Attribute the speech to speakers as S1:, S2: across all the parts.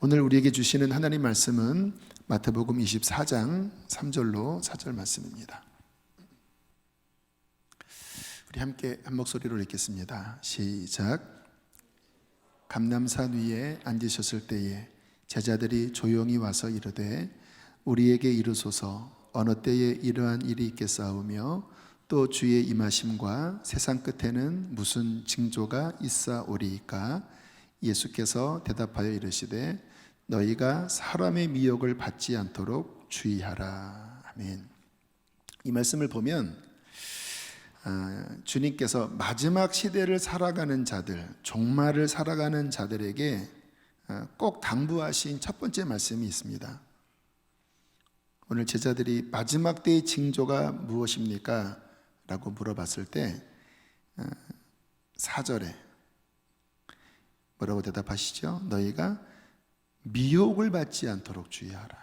S1: 오늘 우리에게 주시는 하나님 말씀은 마태복음 24장 3절로 4절 말씀입니다. 우리 함께 한 목소리로 읽겠습니다. 시작. 감람산 위에 앉으셨을 때에 제자들이 조용히 와서 이르되 우리에게 이르소서 어느 때에 이러한 일이 있겠사오며 또 주의 임하심과 세상 끝에는 무슨 징조가 있사오리이까? 예수께서 대답하여 이르시되 너희가 사람의 미혹을 받지 않도록 주의하라. 아멘. 이 말씀을 보면 주님께서 마지막 시대를 살아가는 자들, 종말을 살아가는 자들에게 꼭 당부하신 첫 번째 말씀이 있습니다. 오늘 제자들이 마지막 때의 징조가 무엇입니까? 라고 물어봤을 때 4절에 뭐라고 대답하시죠? 너희가 미혹을 받지 않도록 주의하라.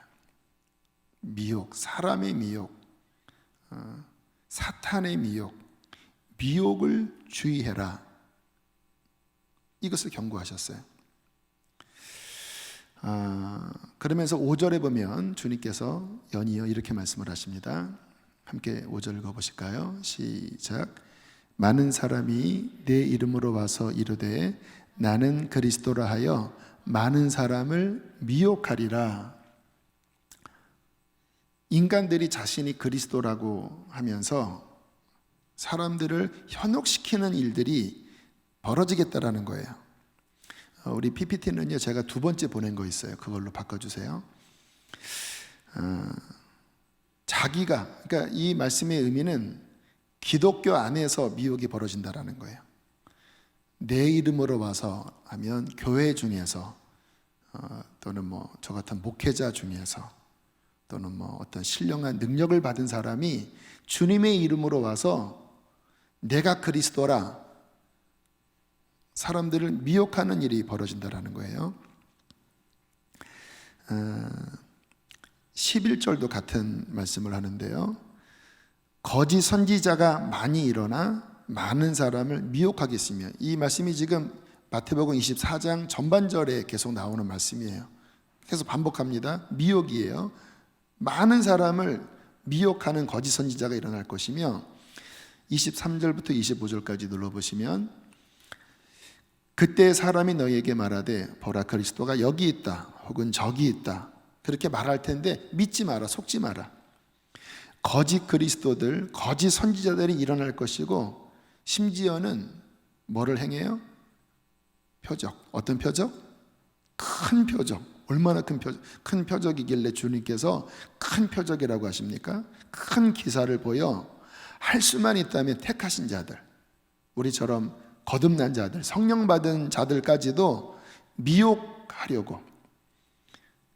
S1: 미혹, 사람의 미혹, 사탄의 미혹, 미혹을 주의해라. 이것을 경고하셨어요. 그러면서 5절에 보면 주님께서 연이어 이렇게 말씀을 하십니다. 함께 5절 읽어보실까요? 시작. 많은 사람이 내 이름으로 와서 이르되 나는 그리스도라 하여 많은 사람을 미혹하리라. 인간들이 자신이 그리스도라고 하면서 사람들을 현혹시키는 일들이 벌어지겠다라는 거예요. 우리 PPT는요 제가 두 번째 보낸 거 있어요. 그걸로 바꿔주세요. 그러니까 이 말씀의 의미는 기독교 안에서 미혹이 벌어진다라는 거예요. 내 이름으로 와서 하면 교회 중에서 또는 저 같은 목회자 중에서 또는 어떤 신령한 능력을 받은 사람이 주님의 이름으로 와서 내가 그리스도라 사람들을 미혹하는 일이 벌어진다라는 거예요. 11절도 같은 말씀을 하는데요. 거짓 선지자가 많이 일어나 많은 사람을 미혹하겠으며, 이 말씀이 지금 마태복음 24장 전반절에 계속 나오는 말씀이에요. 계속 반복합니다. 미혹이에요. 많은 사람을 미혹하는 거짓 선지자가 일어날 것이며, 23절부터 25절까지 눌러보시면 그때 사람이 너희에게 말하되 보라 그리스도가 여기 있다 혹은 저기 있다 그렇게 말할 텐데 믿지 마라, 속지 마라. 거짓 그리스도들, 거짓 선지자들이 일어날 것이고, 심지어는 뭐를 행해요? 표적. 어떤 표적? 큰 표적. 얼마나 큰 표적? 큰 표적이길래 주님께서 큰 표적이라고 하십니까? 큰 기사를 보여 할 수만 있다면 택하신 자들, 우리처럼 거듭난 자들, 성령 받은 자들까지도 미혹하려고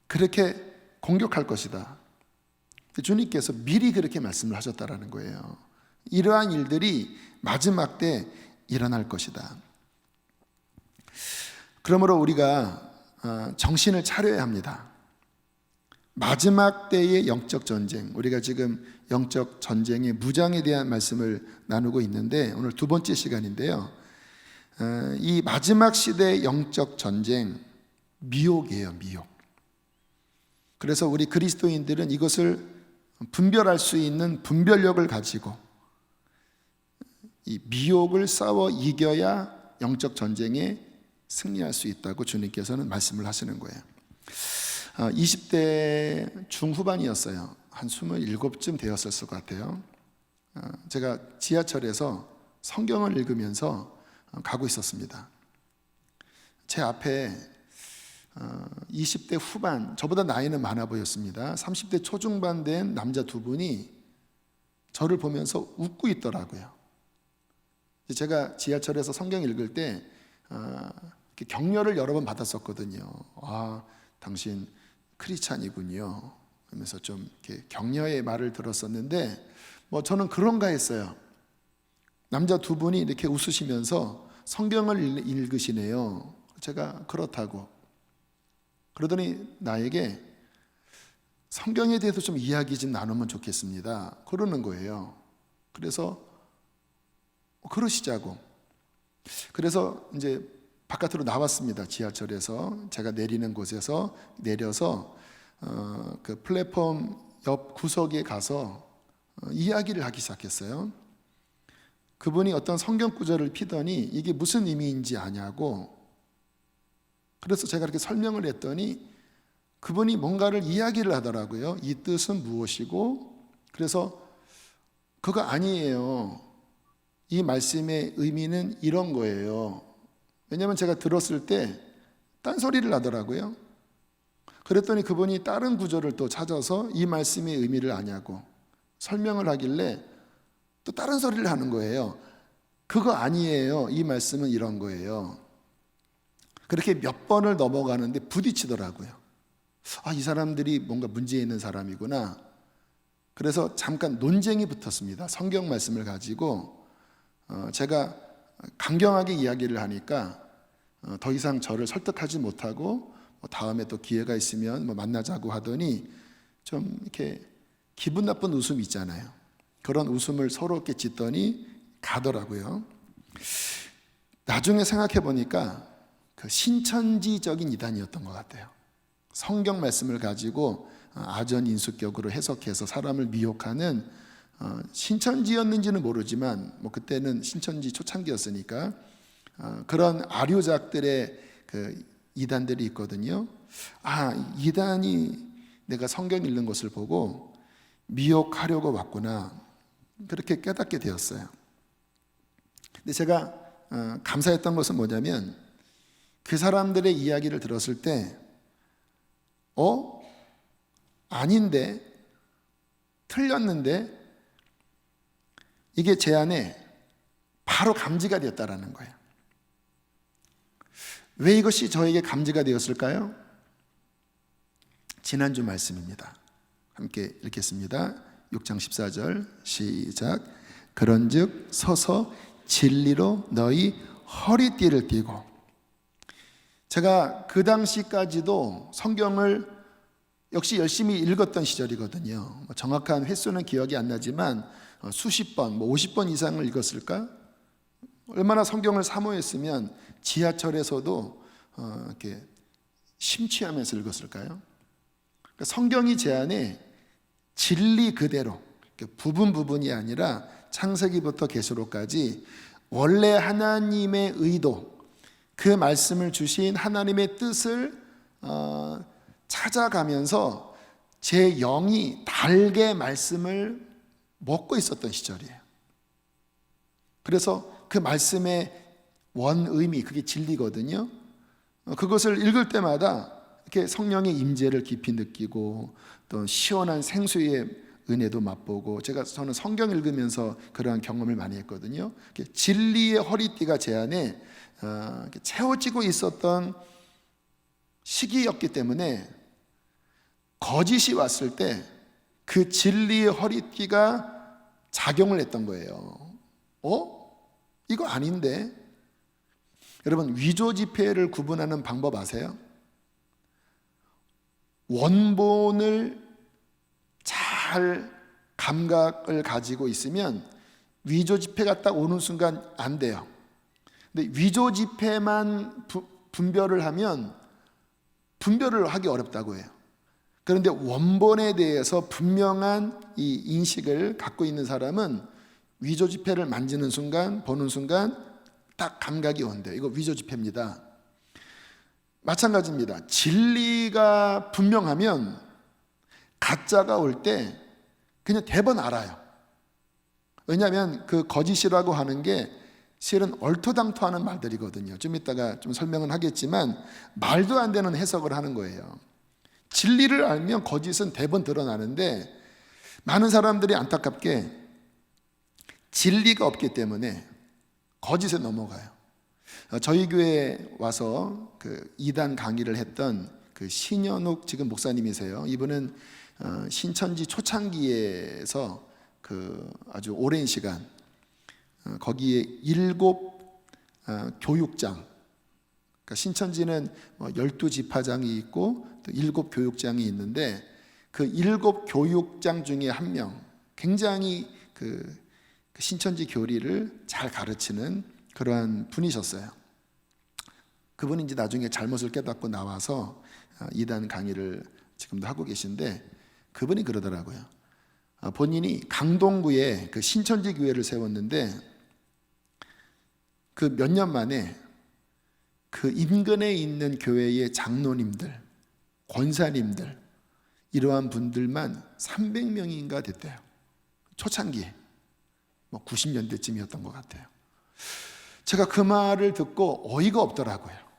S1: 그렇게 공격할 것이다. 주님께서 미리 그렇게 말씀을 하셨다라는 거예요. 이러한 일들이 마지막 때 일어날 것이다. 그러므로 우리가 정신을 차려야 합니다. 마지막 때의 영적 전쟁, 우리가 지금 영적 전쟁의 무장에 대한 말씀을 나누고 있는데 오늘 두 번째 시간인데요. 이 마지막 시대의 영적 전쟁, 미혹이에요, 미혹. 그래서 우리 그리스도인들은 이것을 분별할 수 있는 분별력을 가지고 이 미혹을 싸워 이겨야 영적 전쟁에 승리할 수 있다고 주님께서는 말씀을 하시는 거예요. 20대 중후반이었어요. 한 27쯤 되었을 것 같아요. 제가 지하철에서 성경을 읽으면서 가고 있었습니다. 제 앞에 20대 후반, 저보다 나이는 많아 보였습니다. 30대 초중반 된 남자 두 분이 저를 보면서 웃고 있더라고요. 제가 지하철에서 성경 읽을 때 격려를 여러 번 받았었거든요. 아, 당신 크리스찬이군요 하면서 좀 이렇게 격려의 말을 들었었는데 저는 그런가 했어요. 남자 두 분이 이렇게 웃으시면서 성경을 읽으시네요. 제가 그렇다고. 그러더니 나에게 성경에 대해서 좀 이야기 좀 나누면 좋겠습니다 그러는 거예요. 그래서 그러시자고. 그래서 이제 바깥으로 나왔습니다. 지하철에서 제가 내리는 곳에서 내려서 그 플랫폼 옆 구석에 가서 이야기를 하기 시작했어요. 그분이 어떤 성경 구절을 피더니 이게 무슨 의미인지 아냐고. 그래서 제가 이렇게 설명을 했더니 그분이 뭔가를 이야기를 하더라고요. 이 뜻은 무엇이고, 그래서 그거 아니에요. 이 말씀의 의미는 이런 거예요. 왜냐하면 제가 들었을 때 딴소리를 하더라고요. 그랬더니 그분이 다른 구절을 또 찾아서 이 말씀의 의미를 아냐고 설명을 하길래 또 다른 소리를 하는 거예요. 그거 아니에요. 이 말씀은 이런 거예요. 그렇게 몇 번을 넘어가는데 부딪히더라고요. 이 사람들이 뭔가 문제 있는 사람이구나. 그래서 잠깐 논쟁이 붙었습니다. 성경 말씀을 가지고 제가 강경하게 이야기를 하니까 더 이상 저를 설득하지 못하고 다음에 또 기회가 있으면 만나자고 하더니 좀 이렇게 기분 나쁜 웃음 있잖아요. 그런 웃음을 서로 이렇게 짓더니 가더라고요. 나중에 생각해 보니까 그 신천지적인 이단이었던 것 같아요. 성경 말씀을 가지고 아전인수격으로 해석해서 사람을 미혹하는 신천지였는지는 모르지만 그때는 신천지 초창기였으니까 그런 아류작들의 그 이단들이 있거든요. 이단이 내가 성경 읽는 것을 보고 미혹하려고 왔구나, 그렇게 깨닫게 되었어요. 근데 제가 감사했던 것은 뭐냐면 그 사람들의 이야기를 들었을 때 아닌데, 틀렸는데 이게 제 안에 바로 감지가 되었다라는 거예요. 왜 이것이 저에게 감지가 되었을까요? 지난주 말씀입니다. 함께 읽겠습니다. 6장 14절 시작. 그런즉 서서 진리로 너희 허리띠를 띠고. 제가 그 당시까지도 성경을 역시 열심히 읽었던 시절이거든요. 정확한 횟수는 기억이 안 나지만 수십 번, 50번 이상을 읽었을까? 얼마나 성경을 사모했으면 지하철에서도 이렇게 심취하면서 읽었을까요? 그러니까 성경이 제 안에 진리 그대로, 부분이 아니라 창세기부터 계시록까지 원래 하나님의 의도, 그 말씀을 주신 하나님의 뜻을 찾아가면서 제 영이 달게 말씀을 먹고 있었던 시절이에요. 그래서 그 말씀의 원 의미, 그게 진리거든요. 그것을 읽을 때마다 이렇게 성령의 임재를 깊이 느끼고 또 시원한 생수의 은혜도 맛보고, 저는 성경 읽으면서 그러한 경험을 많이 했거든요. 진리의 허리띠가 제 안에 채워지고 있었던 시기였기 때문에 거짓이 왔을 때 그 진리의 허리띠가 작용을 했던 거예요. 이거 아닌데? 여러분, 위조 지폐를 구분하는 방법 아세요? 원본을 잘 감각을 가지고 있으면 위조 지폐가 딱 오는 순간 안 돼요. 근데 위조 지폐만 분별을 하면 분별을 하기 어렵다고 해요. 그런데 원본에 대해서 분명한 이 인식을 갖고 있는 사람은 위조 지폐를 만지는 순간, 보는 순간 딱 감각이 온대요. 이거 위조 지폐입니다. 마찬가지입니다. 진리가 분명하면 가짜가 올 때 그냥 대번 알아요. 왜냐하면 그 거짓이라고 하는 게 실은 얼토당토하는 말들이거든요. 좀 이따가 좀 설명은 하겠지만 말도 안 되는 해석을 하는 거예요. 진리를 알면 거짓은 대번 드러나는데 많은 사람들이 안타깝게 진리가 없기 때문에 거짓에 넘어가요. 저희 교회에 와서 그 이단 강의를 했던 그 신현욱 지금 목사님이세요. 이분은 신천지 초창기에서 그 아주 오랜 시간 거기에 7 교육장, 그러니까 신천지는 12지파장이 있고 또 7 교육장이 있는데 그 7 교육장 중에 한 명, 굉장히 그 신천지 교리를 잘 가르치는 그러한 분이셨어요. 그분이 이제 나중에 잘못을 깨닫고 나와서 이단 강의를 지금도 하고 계신데, 그분이 그러더라고요. 본인이 강동구에 그 신천지 교회를 세웠는데 그 몇 년 만에 그 인근에 있는 교회의 장로님들, 권사님들, 이러한 분들만 300명인가 됐대요. 초창기에 90년대쯤이었던 것 같아요. 제가 그 말을 듣고 어이가 없더라고요.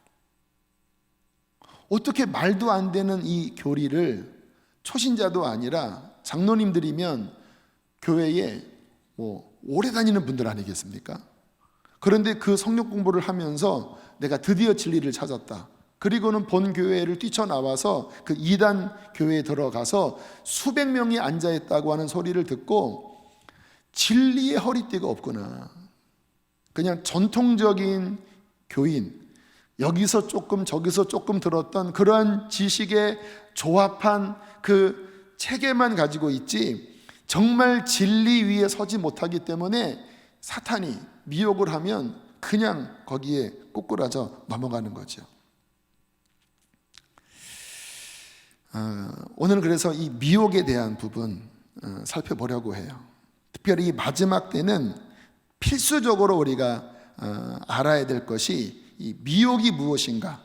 S1: 어떻게 말도 안 되는 이 교리를 초신자도 아니라 장로님들이면 교회에 오래 다니는 분들 아니겠습니까? 그런데 그 성경 공부를 하면서 내가 드디어 진리를 찾았다. 그리고는 본 교회를 뛰쳐나와서 그 이단 교회에 들어가서 수백 명이 앉아있다고 하는 소리를 듣고 진리의 허리띠가 없구나. 그냥 전통적인 교인, 여기서 조금 저기서 조금 들었던 그러한 지식에 조합한 그 체계만 가지고 있지 정말 진리 위에 서지 못하기 때문에 사탄이 미혹을 하면 그냥 거기에 꼬꾸라져 넘어가는 거죠. 오늘은 그래서 이 미혹에 대한 부분 살펴보려고 해요. 특별히 이 마지막 때는 필수적으로 우리가 알아야 될 것이 이 미혹이 무엇인가,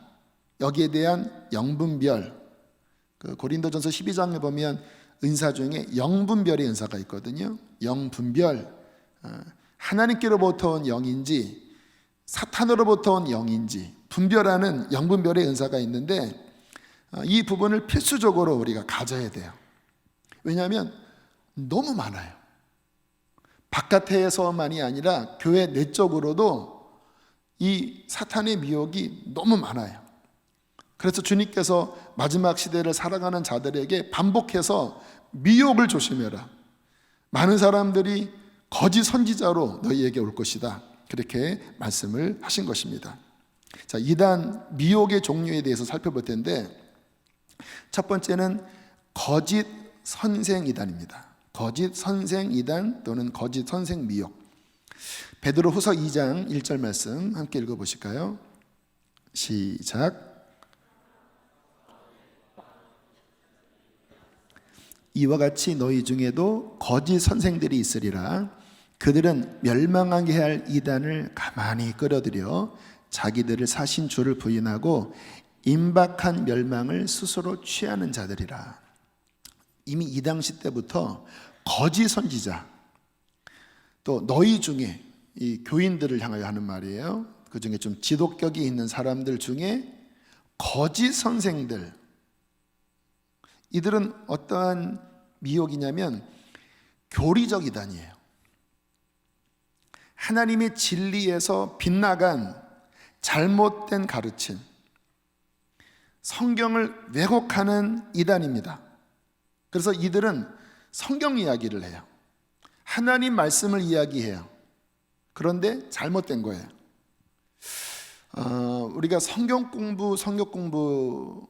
S1: 여기에 대한 영분별. 그 고린도전서 12장에 보면 은사 중에 영분별의 은사가 있거든요. 영분별, 하나님께로부터 온 영인지 사탄으로부터 온 영인지 분별하는 영분별의 은사가 있는데, 이 부분을 필수적으로 우리가 가져야 돼요. 왜냐하면 너무 많아요. 바깥에서만이 아니라 교회 내적으로도 이 사탄의 미혹이 너무 많아요. 그래서 주님께서 마지막 시대를 살아가는 자들에게 반복해서 미혹을 조심해라. 많은 사람들이 거짓 선지자로 너희에게 올 것이다. 그렇게 말씀을 하신 것입니다. 자, 이단 미혹의 종류에 대해서 살펴볼 텐데, 첫 번째는 거짓 선생 이단입니다. 거짓 선생 이단 또는 거짓 선생 미혹. 베드로 후서 2장 1절 말씀 함께 읽어보실까요? 시작. 이와 같이 너희 중에도 거짓 선생들이 있으리라. 그들은 멸망하게 할 이단을 가만히 끌어들여 자기들을 사신 주를 부인하고 임박한 멸망을 스스로 취하는 자들이라. 이미 이 당시 때부터 거짓 선지자, 또 너희 중에, 이 교인들을 향하여 하는 말이에요. 그 중에 좀 지도격이 있는 사람들 중에 거짓 선생들, 이들은 어떠한 미혹이냐면 교리적 이단이에요. 하나님의 진리에서 빗나간 잘못된 가르침, 성경을 왜곡하는 이단입니다. 그래서 이들은 성경 이야기를 해요. 하나님 말씀을 이야기해요. 그런데 잘못된 거예요. 우리가 성경 공부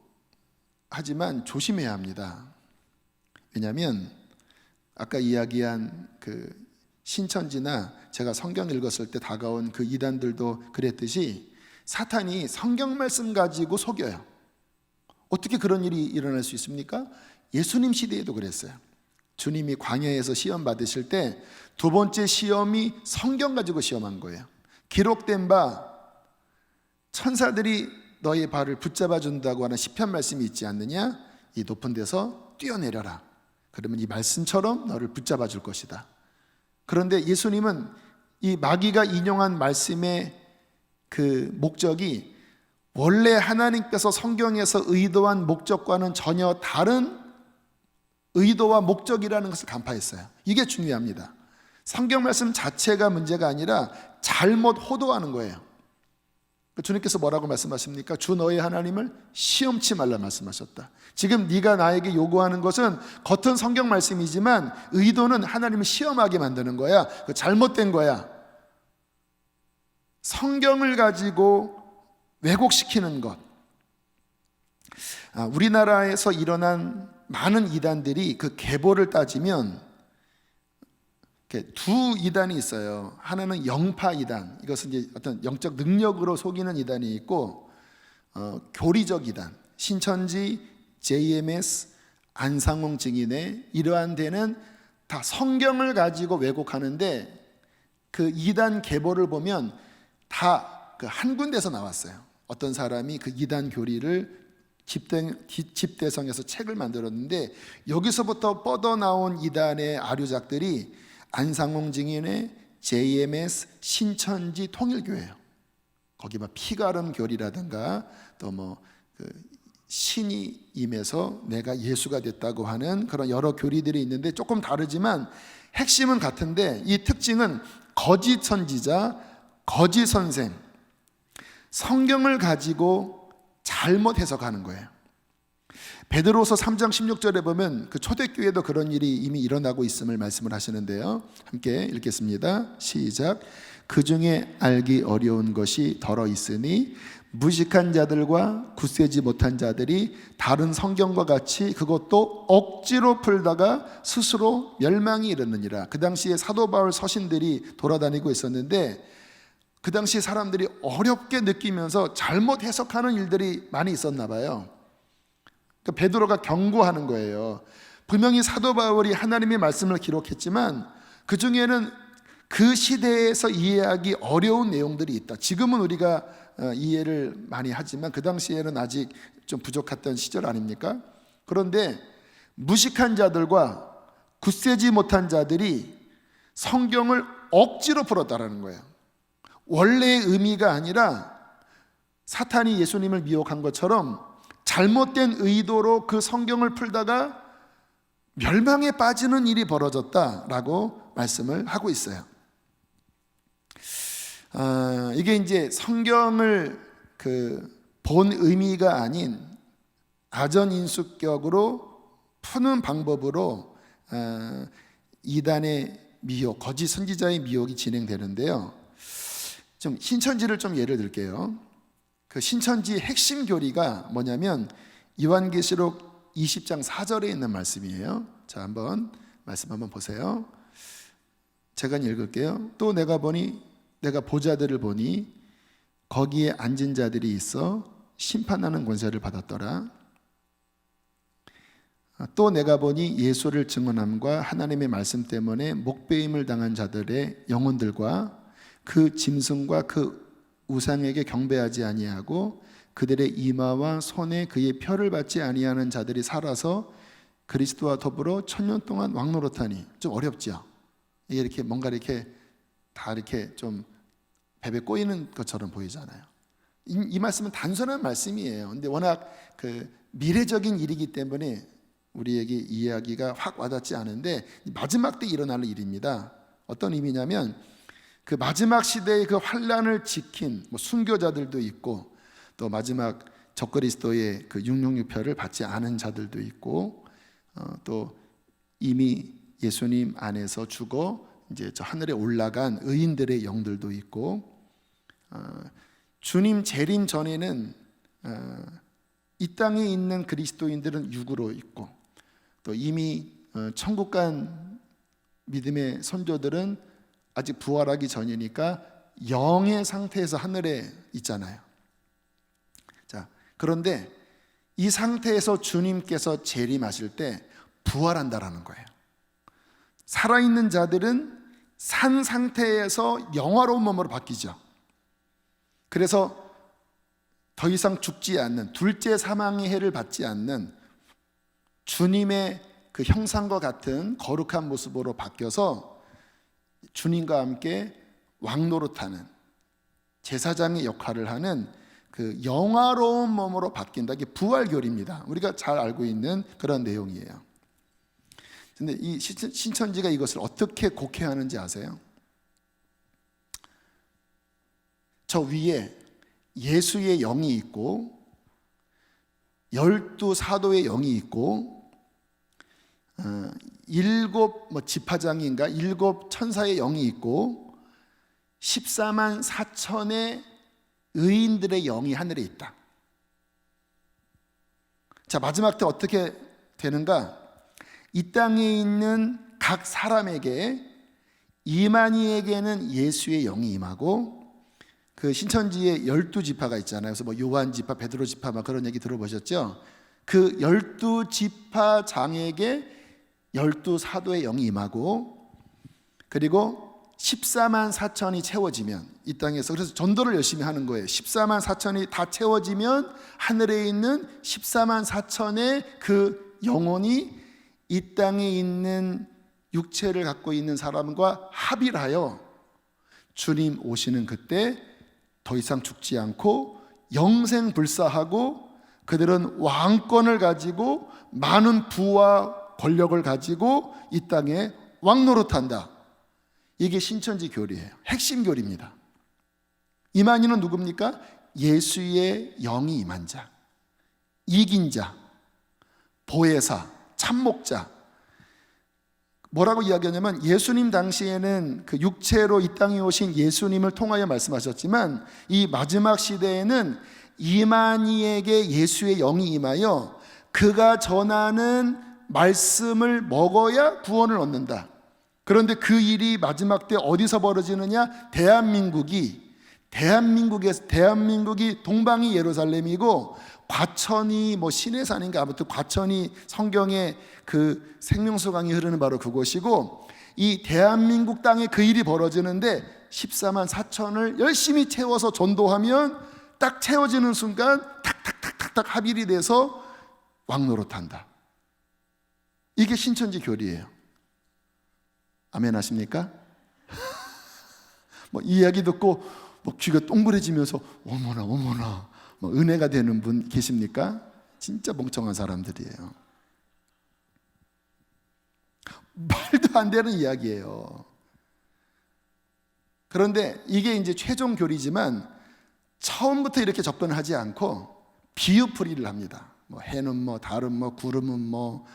S1: 하지만 조심해야 합니다. 왜냐하면 아까 이야기한 그 신천지나 제가 성경 읽었을 때 다가온 그 이단들도 그랬듯이 사탄이 성경 말씀 가지고 속여요. 어떻게 그런 일이 일어날 수 있습니까? 예수님 시대에도 그랬어요. 주님이 광야에서 시험 받으실 때 두 번째 시험이 성경 가지고 시험한 거예요. 기록된 바 천사들이 너의 발을 붙잡아 준다고 하는 시편 말씀이 있지 않느냐? 이 높은 데서 뛰어내려라. 그러면 이 말씀처럼 너를 붙잡아 줄 것이다. 그런데 예수님은 이 마귀가 인용한 말씀의 그 목적이 원래 하나님께서 성경에서 의도한 목적과는 전혀 다른 의도와 목적이라는 것을 간파했어요. 이게 중요합니다. 성경 말씀 자체가 문제가 아니라 잘못 호도하는 거예요. 주님께서 뭐라고 말씀하십니까? 주 너의 하나님을 시험치 말라 말씀하셨다. 지금 네가 나에게 요구하는 것은 겉은 성경 말씀이지만 의도는 하나님을 시험하게 만드는 거야. 그 잘못된 거야. 성경을 가지고 왜곡시키는 것. 우리나라에서 일어난 많은 이단들이 그 계보를 따지면 두 이단이 있어요. 하나는 영파 이단, 이것은 이제 어떤 영적 능력으로 속이는 이단이 있고, 교리적 이단, 신천지, JMS, 안상홍 증인의 이러한 데는 다 성경을 가지고 왜곡하는데 그 이단 계보를 보면 다 그 한 군데서 나왔어요. 어떤 사람이 그 이단 교리를 집대성해서 책을 만들었는데 여기서부터 뻗어나온 이단의 아류작들이 안상홍 증인의 JMS, 신천지, 통일교회예요. 거기 막 피가름 교리라든가 또 뭐 그 신이 임해서 내가 예수가 됐다고 하는 그런 여러 교리들이 있는데 조금 다르지만 핵심은 같은데 이 특징은 거짓 선지자, 거짓 선생, 성경을 가지고 잘못 해석하는 거예요. 베드로서 3장 16절에 보면 그 초대교회도 그런 일이 이미 일어나고 있음을 말씀을 하시는데요. 함께 읽겠습니다. 시작. 그 중에 알기 어려운 것이 덜어 있으니 무식한 자들과 굳세지 못한 자들이 다른 성경과 같이 그것도 억지로 풀다가 스스로 멸망이 이르느니라. 그 당시에 사도 바울 서신들이 돌아다니고 있었는데 그 당시 사람들이 어렵게 느끼면서 잘못 해석하는 일들이 많이 있었나 봐요. 그러니까 베드로가 경고하는 거예요. 분명히 사도 바울이 하나님의 말씀을 기록했지만 그 중에는 그 시대에서 이해하기 어려운 내용들이 있다. 지금은 우리가 이해를 많이 하지만 그 당시에는 아직 좀 부족했던 시절 아닙니까? 그런데 무식한 자들과 굳세지 못한 자들이 성경을 억지로 풀었다라는 거예요. 원래의 의미가 아니라 사탄이 예수님을 미혹한 것처럼 잘못된 의도로 그 성경을 풀다가 멸망에 빠지는 일이 벌어졌다라고 말씀을 하고 있어요. 이게 이제 성경을 본 의미가 아닌 아전인수격으로 푸는 방법으로 이단의 미혹, 거짓 선지자의 미혹이 진행되는데요. 좀 신천지를 좀 예를 들게요. 그 신천지 핵심 교리가 뭐냐면 요한계시록 20장 4절에 있는 말씀이에요. 자, 말씀 한번 보세요. 제가 읽을게요. 또 내가 보좌들을 보니 거기에 앉은 자들이 있어 심판하는 권세를 받았더라. 또 내가 보니 예수를 증언함과 하나님의 말씀 때문에 목배임을 당한 자들의 영혼들과 그 짐승과 그 우상에게 경배하지 아니하고 그들의 이마와 손에 그의 표를 받지 아니하는 자들이 살아서 그리스도와 더불어 1000년 동안 왕노릇하니. 좀 어렵죠? 이게 이렇게 뭔가 이렇게 다 이렇게 좀 베베 꼬이는 것처럼 보이잖아요. 이 말씀은 단순한 말씀이에요. 근데 워낙 그 미래적인 일이기 때문에 우리에게 이해하기가 확 와닿지 않은데 마지막 때 일어날 일입니다. 어떤 의미냐면 그 마지막 시대의 그 환란을 지킨 순교자들도 있고 또 마지막 적그리스도의 그 666표를 받지 않은 자들도 있고 또 이미 예수님 안에서 죽어 이제 저 하늘에 올라간 의인들의 영들도 있고 주님 재림 전에는 이 땅에 있는 그리스도인들은 육으로 있고 또 이미 천국 간 믿음의 선조들은 아직 부활하기 전이니까 영의 상태에서 하늘에 있잖아요. 자, 그런데 이 상태에서 주님께서 재림하실 때 부활한다라는 거예요. 살아있는 자들은 산 상태에서 영화로운 몸으로 바뀌죠. 그래서 더 이상 죽지 않는, 둘째 사망의 해를 받지 않는 주님의 그 형상과 같은 거룩한 모습으로 바뀌어서 주님과 함께 왕노릇하는 제사장의 역할을 하는 그 영화로운 몸으로 바뀐다. 이게 부활교리입니다. 우리가 잘 알고 있는 그런 내용이에요. 근데 이 신천지가 이것을 어떻게 곡해하는지 아세요? 저 위에 예수의 영이 있고 12 사도의 영이 있고 7 지파장인가 7 천사의 영이 있고 14만 4천의 의인들의 영이 하늘에 있다. 자, 마지막 때 어떻게 되는가? 이 땅에 있는 각 사람에게 이만희에게는 예수의 영이 임하고 그 신천지에 12지파가 있잖아요. 그래서 뭐 요한 지파, 베드로 지파 막 그런 얘기 들어보셨죠? 그 12지파 장에게 12사도의 영이 임하고, 그리고 14만 4천이 채워지면 이 땅에서, 그래서 전도를 열심히 하는 거예요. 14만 4천이 다 채워지면 하늘에 있는 14만 4천의 그 영혼이 이 땅에 있는 육체를 갖고 있는 사람과 합의를 하여 주님 오시는 그때 더 이상 죽지 않고 영생불사하고, 그들은 왕권을 가지고 많은 부와 권력을 가지고 이 땅에 왕노릇한다. 이게 신천지 교리예요. 핵심 교리입니다. 임한이는 누굽니까? 예수의 영이 임한 자, 이긴 자, 보혜사, 참목자. 뭐라고 이야기하냐면, 예수님 당시에는 그 육체로 이 땅에 오신 예수님을 통하여 말씀하셨지만, 이 마지막 시대에는 이만희에게 예수의 영이 임하여 그가 전하는 말씀을 먹어야 구원을 얻는다. 그런데 그 일이 마지막 때 어디서 벌어지느냐? 대한민국이 동방이 예루살렘이고, 과천이 뭐 시내산인가, 아무튼 과천이 성경에 그 생명수 강이 흐르는 바로 그곳이고, 이 대한민국 땅에 그 일이 벌어지는데 14만 4천을 열심히 채워서 전도하면 딱 채워지는 순간 탁탁탁탁탁 합일이 돼서 왕노릇한다. 이게 신천지 교리예요. 아멘 하십니까? 뭐 이야기 듣고 뭐 귀가 동그래지면서 어머나 뭐 은혜가 되는 분 계십니까? 진짜 멍청한 사람들이에요. 말도 안 되는 이야기예요. 그런데 이게 이제 최종 교리지만 처음부터 이렇게 접근을 하지 않고 비유풀이를 합니다. 뭐 해는 뭐 달은 뭐 구름은 뭐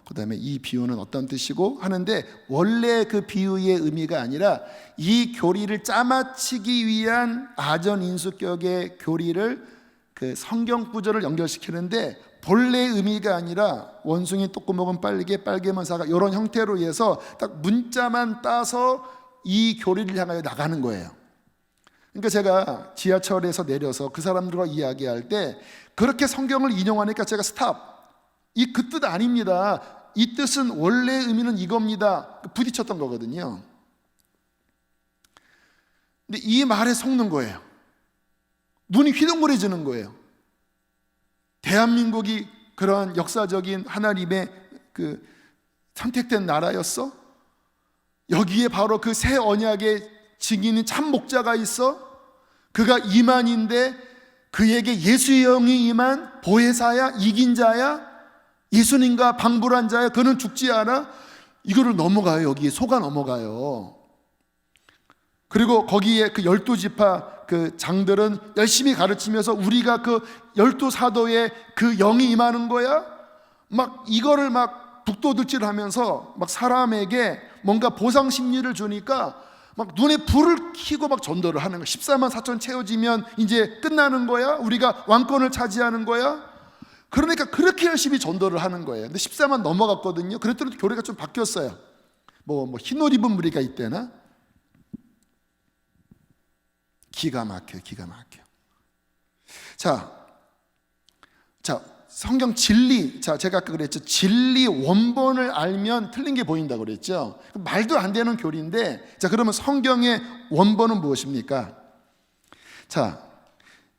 S1: 그다음에 이 비유는 어떤 뜻이고 하는데, 원래 그 비유의 의미가 아니라 이 교리를 짜맞추기 위한 아전인수격의 교리를 그 성경 구절을 연결시키는데, 본래의 의미가 아니라 원숭이 똥구멍은 빨개, 빨개면 사과, 이런 형태로 해서 딱 문자만 따서 이 교리를 향하여 나가는 거예요. 그러니까 제가 지하철에서 내려서 그 사람들과 이야기할 때 그렇게 성경을 인용하니까 제가 스탑, 이 그 뜻 아닙니다, 이 뜻은 원래 의미는 이겁니다, 부딪혔던 거거든요. 근데 이 말에 속는 거예요. 눈이 휘둥그레지는 거예요. 대한민국이 그런 역사적인 하나님의 그 선택된 나라였어? 여기에 바로 그 새 언약의 증인인 참 목자가 있어? 그가 이만인데 그에게 예수의 영이 임한 보혜사야, 이긴 자야, 예수님과 방불한 자야, 그는 죽지 않아? 이거를 넘어가요. 여기에 속아 넘어가요. 그리고 거기에 그 12지파 그 장들은 열심히 가르치면서 우리가 그 12사도의 그 영이 임하는 거야? 막 이거를 막 북돋을질 하면서 막 사람에게 뭔가 보상 심리를 주니까 막 눈에 불을 켜고 막 전도를 하는 거야. 14만 4천 채워지면 이제 끝나는 거야? 우리가 왕권을 차지하는 거야? 그러니까 그렇게 열심히 전도를 하는 거예요. 근데 14만 넘어갔거든요. 그랬더니 교리가 좀 바뀌었어요. 뭐 흰옷 입은 무리가 있대나? 기가 막혀. 자, 성경 진리. 자, 제가 아까 그랬죠. 진리 원본을 알면 틀린 게 보인다고 그랬죠. 말도 안 되는 교리인데, 자, 그러면 성경의 원본은 무엇입니까? 자,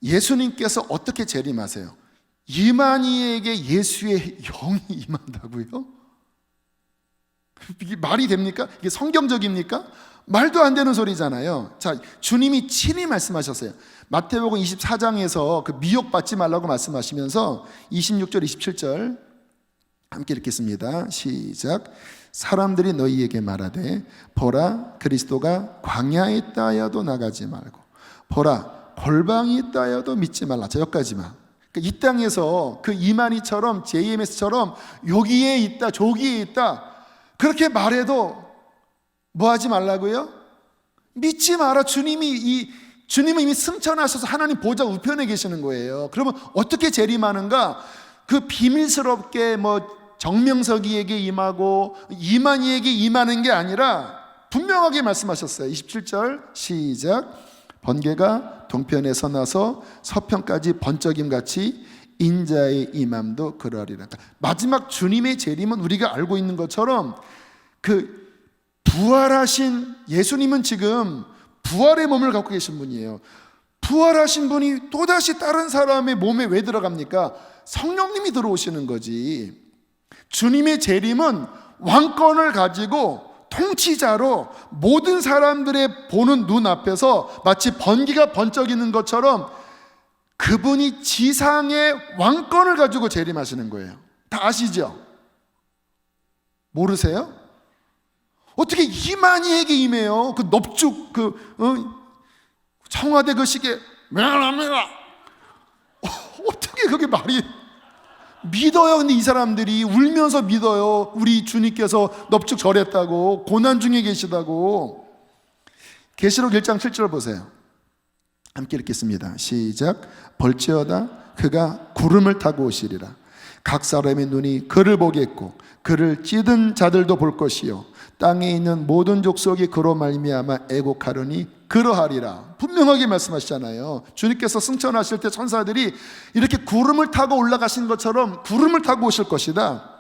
S1: 예수님께서 어떻게 재림하세요? 이만희에게 예수의 영이 임한다고요? 이게 말이 됩니까? 이게 성경적입니까? 말도 안 되는 소리잖아요. 자, 주님이 친히 말씀하셨어요. 마태복음 24장에서 그 미혹받지 말라고 말씀하시면서 26절 27절 함께 읽겠습니다. 시작. 사람들이 너희에게 말하되 보라 그리스도가 광야에 있다 하여도 나가지 말고 보라 골방이 있다 하여도 믿지 말라. 자, 여기까지만. 그러니까 이 땅에서 그 이만희처럼 JMS처럼 여기에 있다 저기에 있다 그렇게 말해도 뭐 하지 말라고요? 믿지 마라. 주님은 이미 승천하셔서 하나님 보좌 우편에 계시는 거예요. 그러면 어떻게 재림하는가? 그 비밀스럽게 뭐 정명석이에게 임하고 이만희에게 임하는 게 아니라 분명하게 말씀하셨어요. 27절 시작. 번개가 동편에서 나서 서편까지 번쩍임같이 인자의 임함도 그러하리라. 마지막 주님의 재림은 우리가 알고 있는 것처럼 그 부활하신 예수님은 지금 부활의 몸을 갖고 계신 분이에요. 부활하신 분이 또다시 다른 사람의 몸에 왜 들어갑니까? 성령님이 들어오시는 거지. 주님의 재림은 왕권을 가지고 통치자로 모든 사람들의 보는 눈 앞에서 마치 번개가 번쩍이는 것처럼 그분이 지상의 왕권을 가지고 재림하시는 거예요. 다 아시죠? 모르세요? 어떻게 이만희에게 임해요? 그 넙죽 청와대 그 시계 미안합니다. 어떻게 그게 말이 믿어요? 근데 이 사람들이 울면서 믿어요. 우리 주님께서 넙죽 절했다고, 고난 중에 계시다고. 계시록 1장 7절 보세요. 함께 읽겠습니다. 시작. 볼지어다 그가 구름을 타고 오시리라. 각 사람의 눈이 그를 보겠고 그를 찌든 자들도 볼 것이요 땅에 있는 모든 족속이 그로 말미암아 애곡하려니 그러하리라. 분명하게 말씀하시잖아요. 주님께서 승천하실 때 천사들이 이렇게 구름을 타고 올라가신 것처럼 구름을 타고 오실 것이다.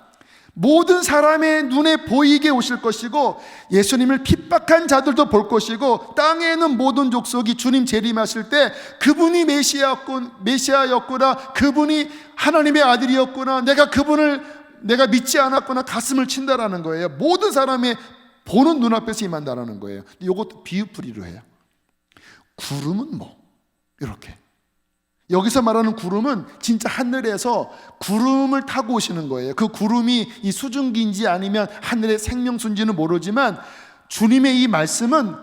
S1: 모든 사람의 눈에 보이게 오실 것이고 예수님을 핍박한 자들도 볼 것이고 땅에 있는 모든 족속이 주님 재림하실 때 그분이 메시아였구나, 그분이 하나님의 아들이었구나, 내가 그분을 내가 믿지 않았구나 가슴을 친다라는 거예요. 모든 사람의 보는 눈앞에서 임한다라는 거예요. 이것도 비유풀이로 해요. 구름은 뭐 이렇게, 여기서 말하는 구름은 진짜 하늘에서 구름을 타고 오시는 거예요. 그 구름이 이 수증기인지 아니면 하늘의 생명수인지는 모르지만 주님의 이 말씀은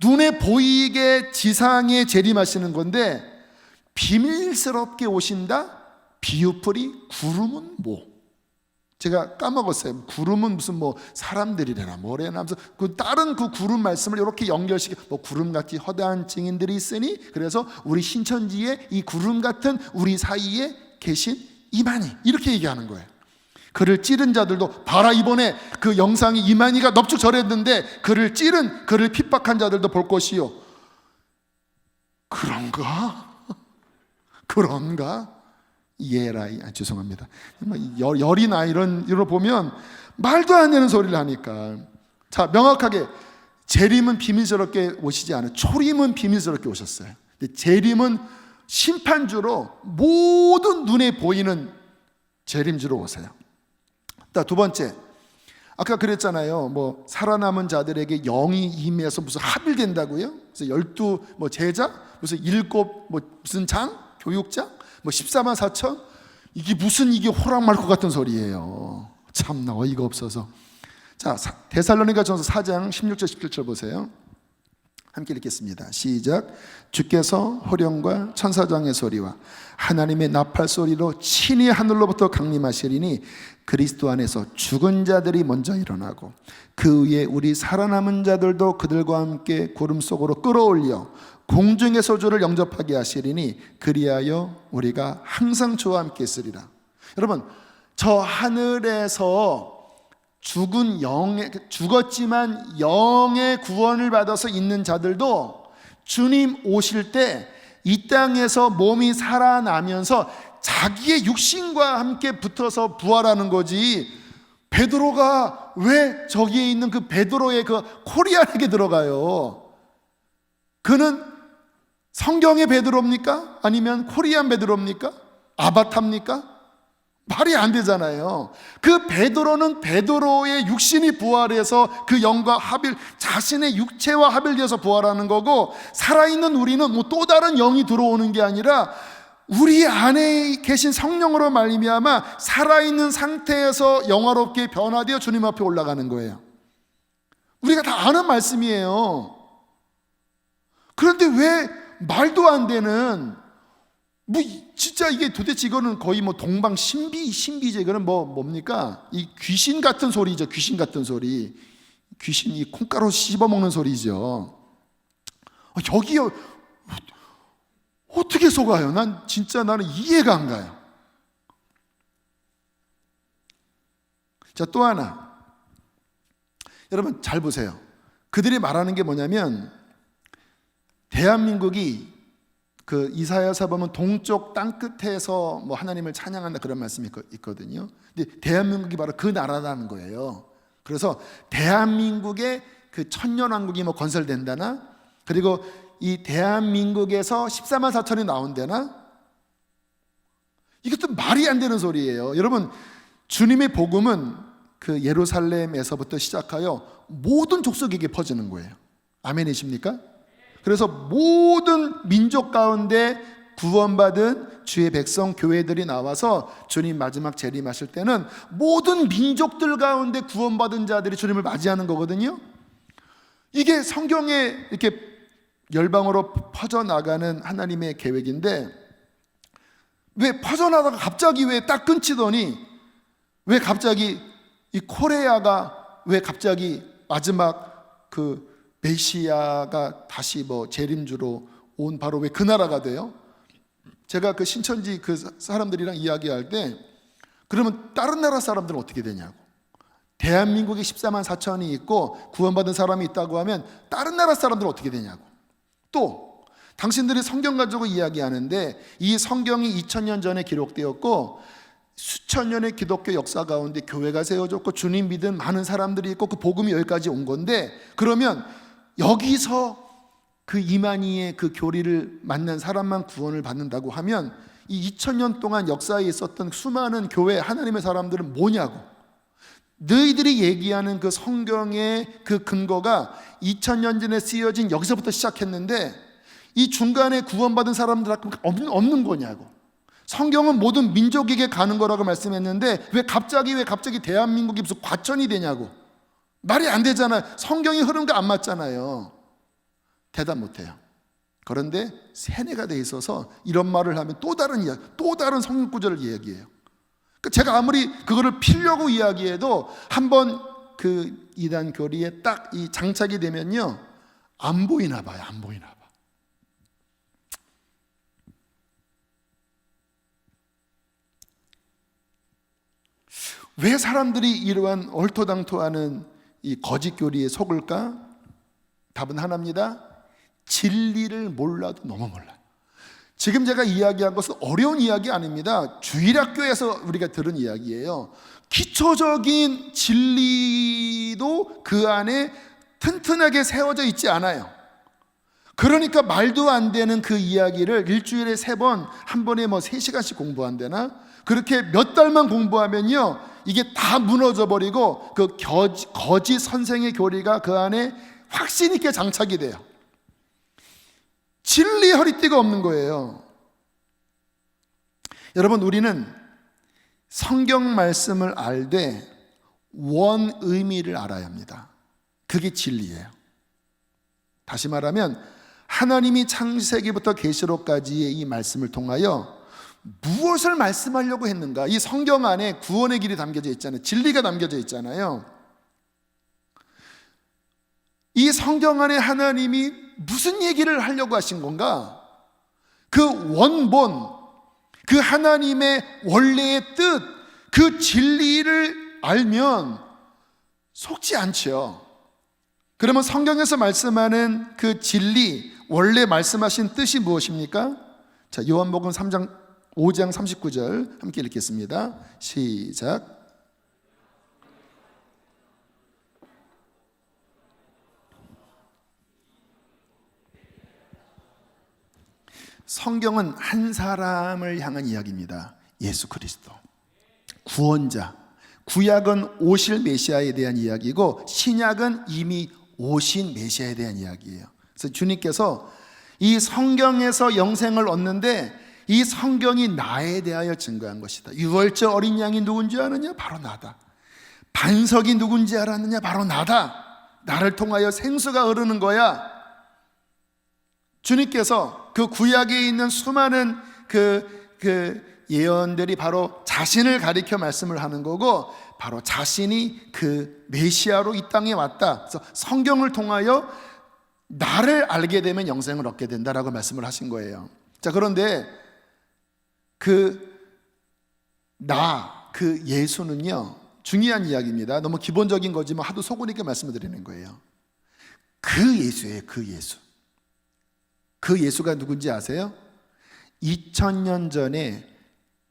S1: 눈에 보이게 지상에 재림하시는 건데 비밀스럽게 오신다? 비유풀이 구름은 뭐? 제가 까먹었어요. 구름은 무슨 뭐 사람들이래나 뭐래나 하면서 그 다른 그 구름 말씀을 이렇게 연결시켜 뭐 구름같이 허다한 증인들이 있으니 그래서 우리 신천지에 이 구름 같은 우리 사이에 계신 이만희 이렇게 얘기하는 거예요. 그를 찌른 자들도 봐라, 이번에 그 영상이 이만희가 넙죽 절했는데 그를 찌른, 그를 핍박한 자들도 볼 것이요. 그런가? 그런가? 예라이, 죄송합니다. 열이나 이런 보면 말도 안 되는 소리를 하니까. 자, 명확하게 재림은 비밀스럽게 오시지 않아요. 초림은 비밀스럽게 오셨어요. 근데 재림은 심판주로 모든 눈에 보이는 재림주로 오세요. 두 번째, 아까 그랬잖아요. 뭐 살아남은 자들에게 영이 임해서 무슨 합일된다고요? 그래서 12 뭐 제자, 무슨 7 뭐 무슨 장, 교육장, 뭐 14만 4천? 이게 무슨 이게 호랑말 것 같은 소리예요. 참나 어이가 없어서. 자, 데살로니가전서 4장 16절 17절 보세요. 함께 읽겠습니다. 시작. 주께서 호령과 천사장의 소리와 하나님의 나팔 소리로 친히 하늘로부터 강림하시리니 그리스도 안에서 죽은 자들이 먼저 일어나고 그 위에 우리 살아남은 자들도 그들과 함께 구름 속으로 끌어올려 공중의 소주를 영접하게 하시리니 그리하여 우리가 항상 주와 함께 있으리라. 여러분, 저 하늘에서 죽은 영의, 죽었지만 영의 구원을 받아서 있는 자들도 주님 오실 때 이 땅에서 몸이 살아나면서 자기의 육신과 함께 붙어서 부활하는 거지. 베드로가 왜 저기에 있는 그 베드로의 그 코리안에게 들어가요? 그는 성경의 베드로입니까? 아니면 코리안 베드로입니까? 아바타입니까? 말이 안 되잖아요. 그 베드로는 베드로의 육신이 부활해서 그 영과 합일, 자신의 육체와 합일돼서 부활하는 거고, 살아있는 우리는 뭐 또 다른 영이 들어오는 게 아니라 우리 안에 계신 성령으로 말미암아 살아있는 상태에서 영화롭게 변화되어 주님 앞에 올라가는 거예요. 우리가 다 아는 말씀이에요. 그런데 왜 말도 안 되는, 뭐 진짜 이게 도대체 이거는 거의 뭐 동방 신비제, 이거는 뭡니까? 이 귀신 같은 소리죠. 귀신 같은 소리. 귀신이 콩가루 씹어 먹는 소리죠. 여기요 어떻게 속아요? 나는 이해가 안 가요. 자, 또 하나, 여러분 잘 보세요. 그들이 말하는 게 뭐냐면 대한민국이 그 이사야서 보면 동쪽 땅 끝에서 뭐 하나님을 찬양한다 그런 말씀이 있거든요. 근데 대한민국이 바로 그 나라라는 거예요. 그래서 대한민국의 그 천년왕국이 뭐 건설된다나, 그리고 이 대한민국에서 14만 4천이 나온다나, 이것도 말이 안 되는 소리예요. 여러분, 주님의 복음은 그 예루살렘에서부터 시작하여 모든 족속에게 퍼지는 거예요. 아멘이십니까? 그래서 모든 민족 가운데 구원받은 주의 백성 교회들이 나와서 주님 마지막 재림하실 때는 모든 민족들 가운데 구원받은 자들이 주님을 맞이하는 거거든요. 이게 성경에 이렇게 열방으로 퍼져나가는 하나님의 계획인데, 왜 퍼져나가다가 갑자기 왜 딱 끊치더니, 왜 갑자기 이 코레아가 왜 갑자기 마지막 그 메시아가 다시 뭐 재림주로 온 바로 왜 그 나라가 돼요? 제가 그 신천지 그 사람들이랑 이야기할 때, 그러면 다른 나라 사람들은 어떻게 되냐고. 대한민국에 14만 4천이 있고 구원받은 사람이 있다고 하면 다른 나라 사람들은 어떻게 되냐고. 또 당신들이 성경 가지고 이야기하는데, 이 성경이 2000년 전에 기록되었고 수천 년의 기독교 역사 가운데 교회가 세워졌고 주님 믿은 많은 사람들이 있고 그 복음이 여기까지 온 건데, 그러면 여기서 그 이만희의 그 교리를 만난 사람만 구원을 받는다고 하면 이 2000년 동안 역사에 있었던 수많은 교회 하나님의 사람들은 뭐냐고. 너희들이 얘기하는 그 성경의 그 근거가 2000년 전에 쓰여진 여기서부터 시작했는데 이 중간에 구원받은 사람들한테 없는 거냐고. 성경은 모든 민족에게 가는 거라고 말씀했는데 왜 갑자기 대한민국이 무슨 과천이 되냐고. 말이 안 되잖아요. 성경이 흐름과 안 맞잖아요. 대답 못해요. 그런데 세뇌가 돼 있어서 이런 말을 하면 또 다른 이야기, 또 다른 성경 구절을 이야기해요. 제가 아무리 그거를 피려고 이야기해도 한번 그 이단 교리에 딱 이 장착이 되면요, 안 보이나 봐요. 안 보이나 봐. 왜 사람들이 이러한 얼토당토하는 이 거짓 교리에 속을까? 답은 하나입니다. 진리를 몰라도 너무 몰라요. 지금 제가 이야기한 것은 어려운 이야기 아닙니다. 주일학교에서 우리가 들은 이야기예요. 기초적인 진리도 그 안에 튼튼하게 세워져 있지 않아요. 그러니까 말도 안 되는 그 이야기를 일주일에 3번, 한 번에 뭐 3시간씩 공부한다나, 그렇게 몇 달만 공부하면요, 이게 다 무너져 버리고 그 거짓 선생의 교리가 그 안에 확신 있게 장착이 돼요. 진리 허리띠가 없는 거예요. 여러분, 우리는 성경 말씀을 알되 원 의미를 알아야 합니다. 그게 진리예요. 다시 말하면 하나님이 창세기부터 계시록까지의 이 말씀을 통하여 무엇을 말씀하려고 했는가? 이 성경 안에 구원의 길이 담겨져 있잖아요. 진리가 담겨져 있잖아요. 이 성경 안에 하나님이 무슨 얘기를 하려고 하신 건가? 그 원본, 그 하나님의 원래의 뜻, 그 진리를 알면 속지 않죠. 그러면 성경에서 말씀하는 그 진리, 원래 말씀하신 뜻이 무엇입니까? 자, 요한복음 5장 39절 함께 읽겠습니다. 시작. 성경은 한 사람을 향한 이야기입니다. 예수 그리스도, 구원자. 구약은 오실 메시아에 대한 이야기고 신약은 이미 오신 메시아에 대한 이야기예요. 그래서 주님께서 이 성경에서 영생을 얻는데 이 성경이 나에 대하여 증거한 것이다. 유월절 어린 양이 누군지 아느냐? 바로 나다. 반석이 누군지 알았느냐? 바로 나다. 나를 통하여 생수가 흐르는 거야. 주님께서 그 구약에 있는 수많은 그 예언들이 바로 자신을 가리켜 말씀을 하는 거고, 바로 자신이 그 메시아로 이 땅에 왔다. 그래서 성경을 통하여 나를 알게 되면 영생을 얻게 된다라고 말씀을 하신 거예요. 자, 그런데 그 예수는요, 중요한 이야기입니다. 너무 기본적인 거지만 하도 속으니까 말씀을 드리는 거예요. 그 예수예요. 그 예수. 그 예수가 누군지 아세요? 2000년 전에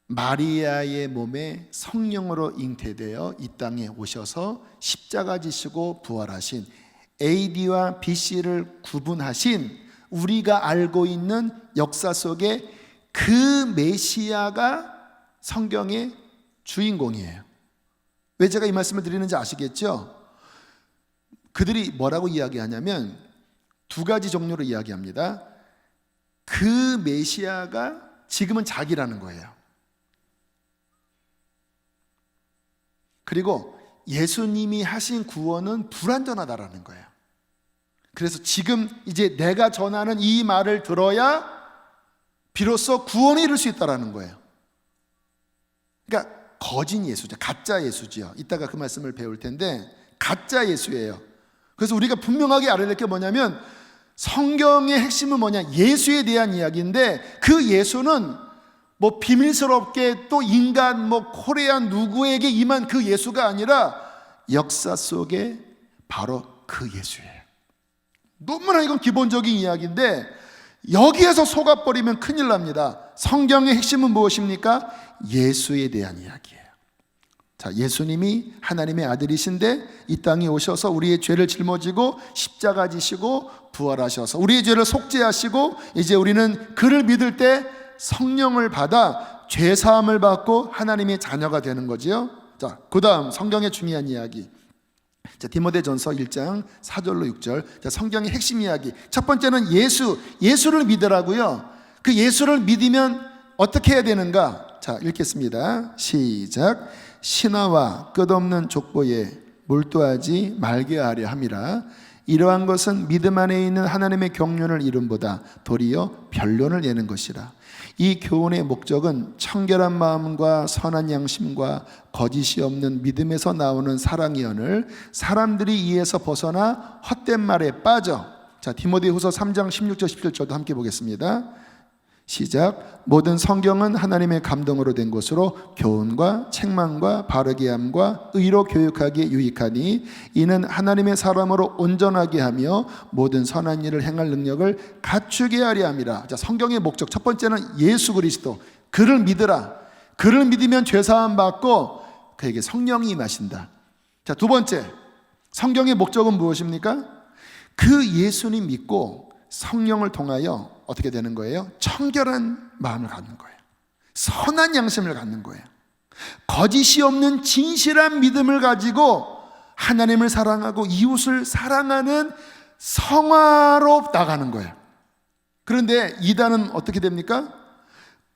S1: 마리아의 몸에 성령으로 잉태되어 이 땅에 오셔서 십자가 지시고 부활하신, AD와 BC를 구분하신 우리가 알고 있는 역사 속에 그 메시아가 성경의 주인공이에요. 왜 제가 이 말씀을 드리는지 아시겠죠? 그들이 뭐라고 이야기하냐면 두 가지 종류로 이야기합니다. 그 메시아가 지금은 자기라는 거예요. 그리고 예수님이 하신 구원은 불완전하다라는 거예요. 그래서 지금 이제 내가 전하는 이 말을 들어야 비로소 구원에 이룰 수 있다라는 거예요. 그러니까 거짓 예수죠. 가짜 예수지요. 이따가 그 말씀을 배울 텐데 가짜 예수예요. 그래서 우리가 분명하게 알아야 될 게 뭐냐면 성경의 핵심은 뭐냐? 예수에 대한 이야기인데 그 예수는 뭐 비밀스럽게 또 인간 뭐 코리안 누구에게 임한 그 예수가 아니라 역사 속에 바로 그 예수예요. 너무나 이건 기본적인 이야기인데 여기에서 속아버리면 큰일 납니다. 성경의 핵심은 무엇입니까? 예수에 대한 이야기예요. 자, 예수님이 하나님의 아들이신데 이 땅에 오셔서 우리의 죄를 짊어지고 십자가 지시고 부활하셔서 우리의 죄를 속죄하시고 이제 우리는 그를 믿을 때 성령을 받아 죄사함을 받고 하나님의 자녀가 되는 거지요. 자, 그 다음 성경의 중요한 이야기. 자, 디모데전서 1장 4절로 6절. 자, 성경의 핵심 이야기. 첫 번째는 예수를 믿으라고요. 그 예수를 믿으면 어떻게 해야 되는가? 자, 읽겠습니다. 시작. 신화와 끝없는 족보에 몰두하지 말게 하려 함이라. 이러한 것은 믿음 안에 있는 하나님의 경륜을 이름보다 도리어 변론을 내는 것이라. 이 교훈의 목적은 청결한 마음과 선한 양심과 거짓이 없는 믿음에서 나오는 사랑이언을 사람들이 이에서 벗어나 헛된 말에 빠져. 자, 디모데후서 3장 16절 17절도 함께 보겠습니다. 시작. 모든 성경은 하나님의 감동으로 된 것으로 교훈과 책망과 바르게 함과 의로 교육하기에 유익하니 이는 하나님의 사람으로 온전하게 하며 모든 선한 일을 행할 능력을 갖추게 하려 함이라. 자, 성경의 목적 첫 번째는 예수 그리스도, 그를 믿으라. 그를 믿으면 죄사함 받고 그에게 성령이 임하신다. 자, 두 번째 성경의 목적은 무엇입니까? 그 예수님 믿고 성령을 통하여 어떻게 되는 거예요? 청결한 마음을 갖는 거예요. 선한 양심을 갖는 거예요. 거짓이 없는 진실한 믿음을 가지고 하나님을 사랑하고 이웃을 사랑하는 성화로 나가는 거예요. 그런데 이단은 어떻게 됩니까?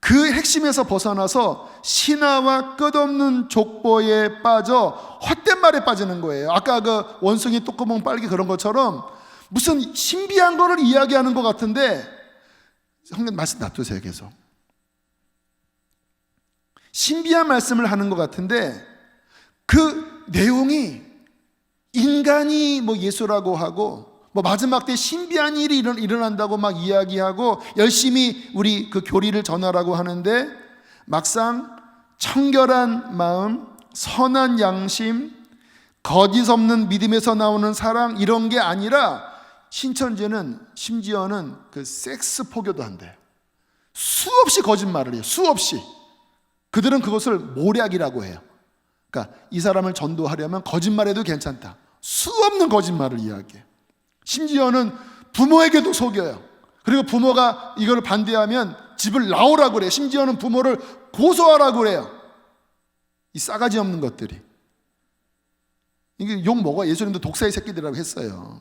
S1: 그 핵심에서 벗어나서 신화와 끝없는 족보에 빠져 헛된 말에 빠지는 거예요. 아까 그 원숭이 똥구멍 빨기 그런 것처럼 무슨 신비한 거를 이야기하는 것 같은데 성경 말씀 놔두세요. 계속 신비한 말씀을 하는 것 같은데 그 내용이 인간이 뭐 예수라고 하고 뭐 마지막 때 신비한 일이 일어난다고 막 이야기하고 열심히 우리 그 교리를 전하라고 하는데 막상 청결한 마음, 선한 양심, 거짓 없는 믿음에서 나오는 사랑 이런 게 아니라 신천지는 심지어는 그 섹스 포교도 한대요. 수없이 거짓말을 해요. 수없이. 그들은 그것을 모략이라고 해요. 그러니까 이 사람을 전도하려면 거짓말해도 괜찮다. 수없는 거짓말을 이야기해요. 심지어는 부모에게도 속여요. 그리고 부모가 이걸 반대하면 집을 나오라고 그래요. 심지어는 부모를 고소하라고 그래요. 이 싸가지 없는 것들이. 이게 욕 먹어. 예수님도 독사의 새끼들이라고 했어요.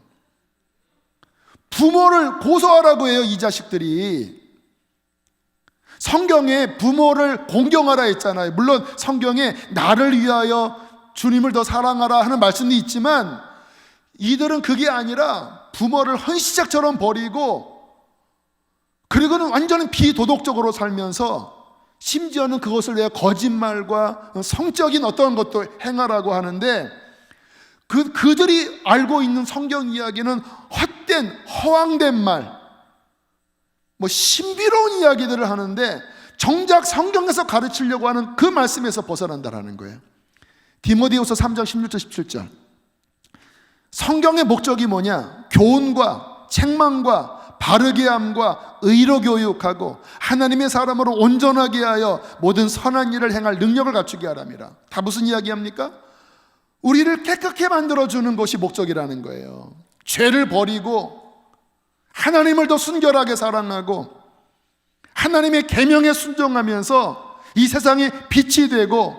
S1: 부모를 고소하라고 해요. 이 자식들이. 성경에 부모를 공경하라 했잖아요. 물론 성경에 나를 위하여 주님을 더 사랑하라 하는 말씀도 있지만 이들은 그게 아니라 부모를 헌시작처럼 버리고 그리고는 완전히 비도덕적으로 살면서 심지어는 그것을 위해 거짓말과 성적인 어떤 것도 행하라고 하는데 그들이 알고 있는 성경 이야기는 헛된 허황된 말, 뭐 신비로운 이야기들을 하는데 정작 성경에서 가르치려고 하는 그 말씀에서 벗어난다라는 거예요. 디모데후서 3장 16절 17절. 성경의 목적이 뭐냐? 교훈과 책망과 바르게 함과 의로 교육하고 하나님의 사람으로 온전하게 하여 모든 선한 일을 행할 능력을 갖추게 하랍니다. 다 무슨 이야기합니까? 우리를 깨끗게 만들어주는 것이 목적이라는 거예요. 죄를 버리고 하나님을 더 순결하게 사랑하고 하나님의 계명에 순종하면서 이 세상에 빛이 되고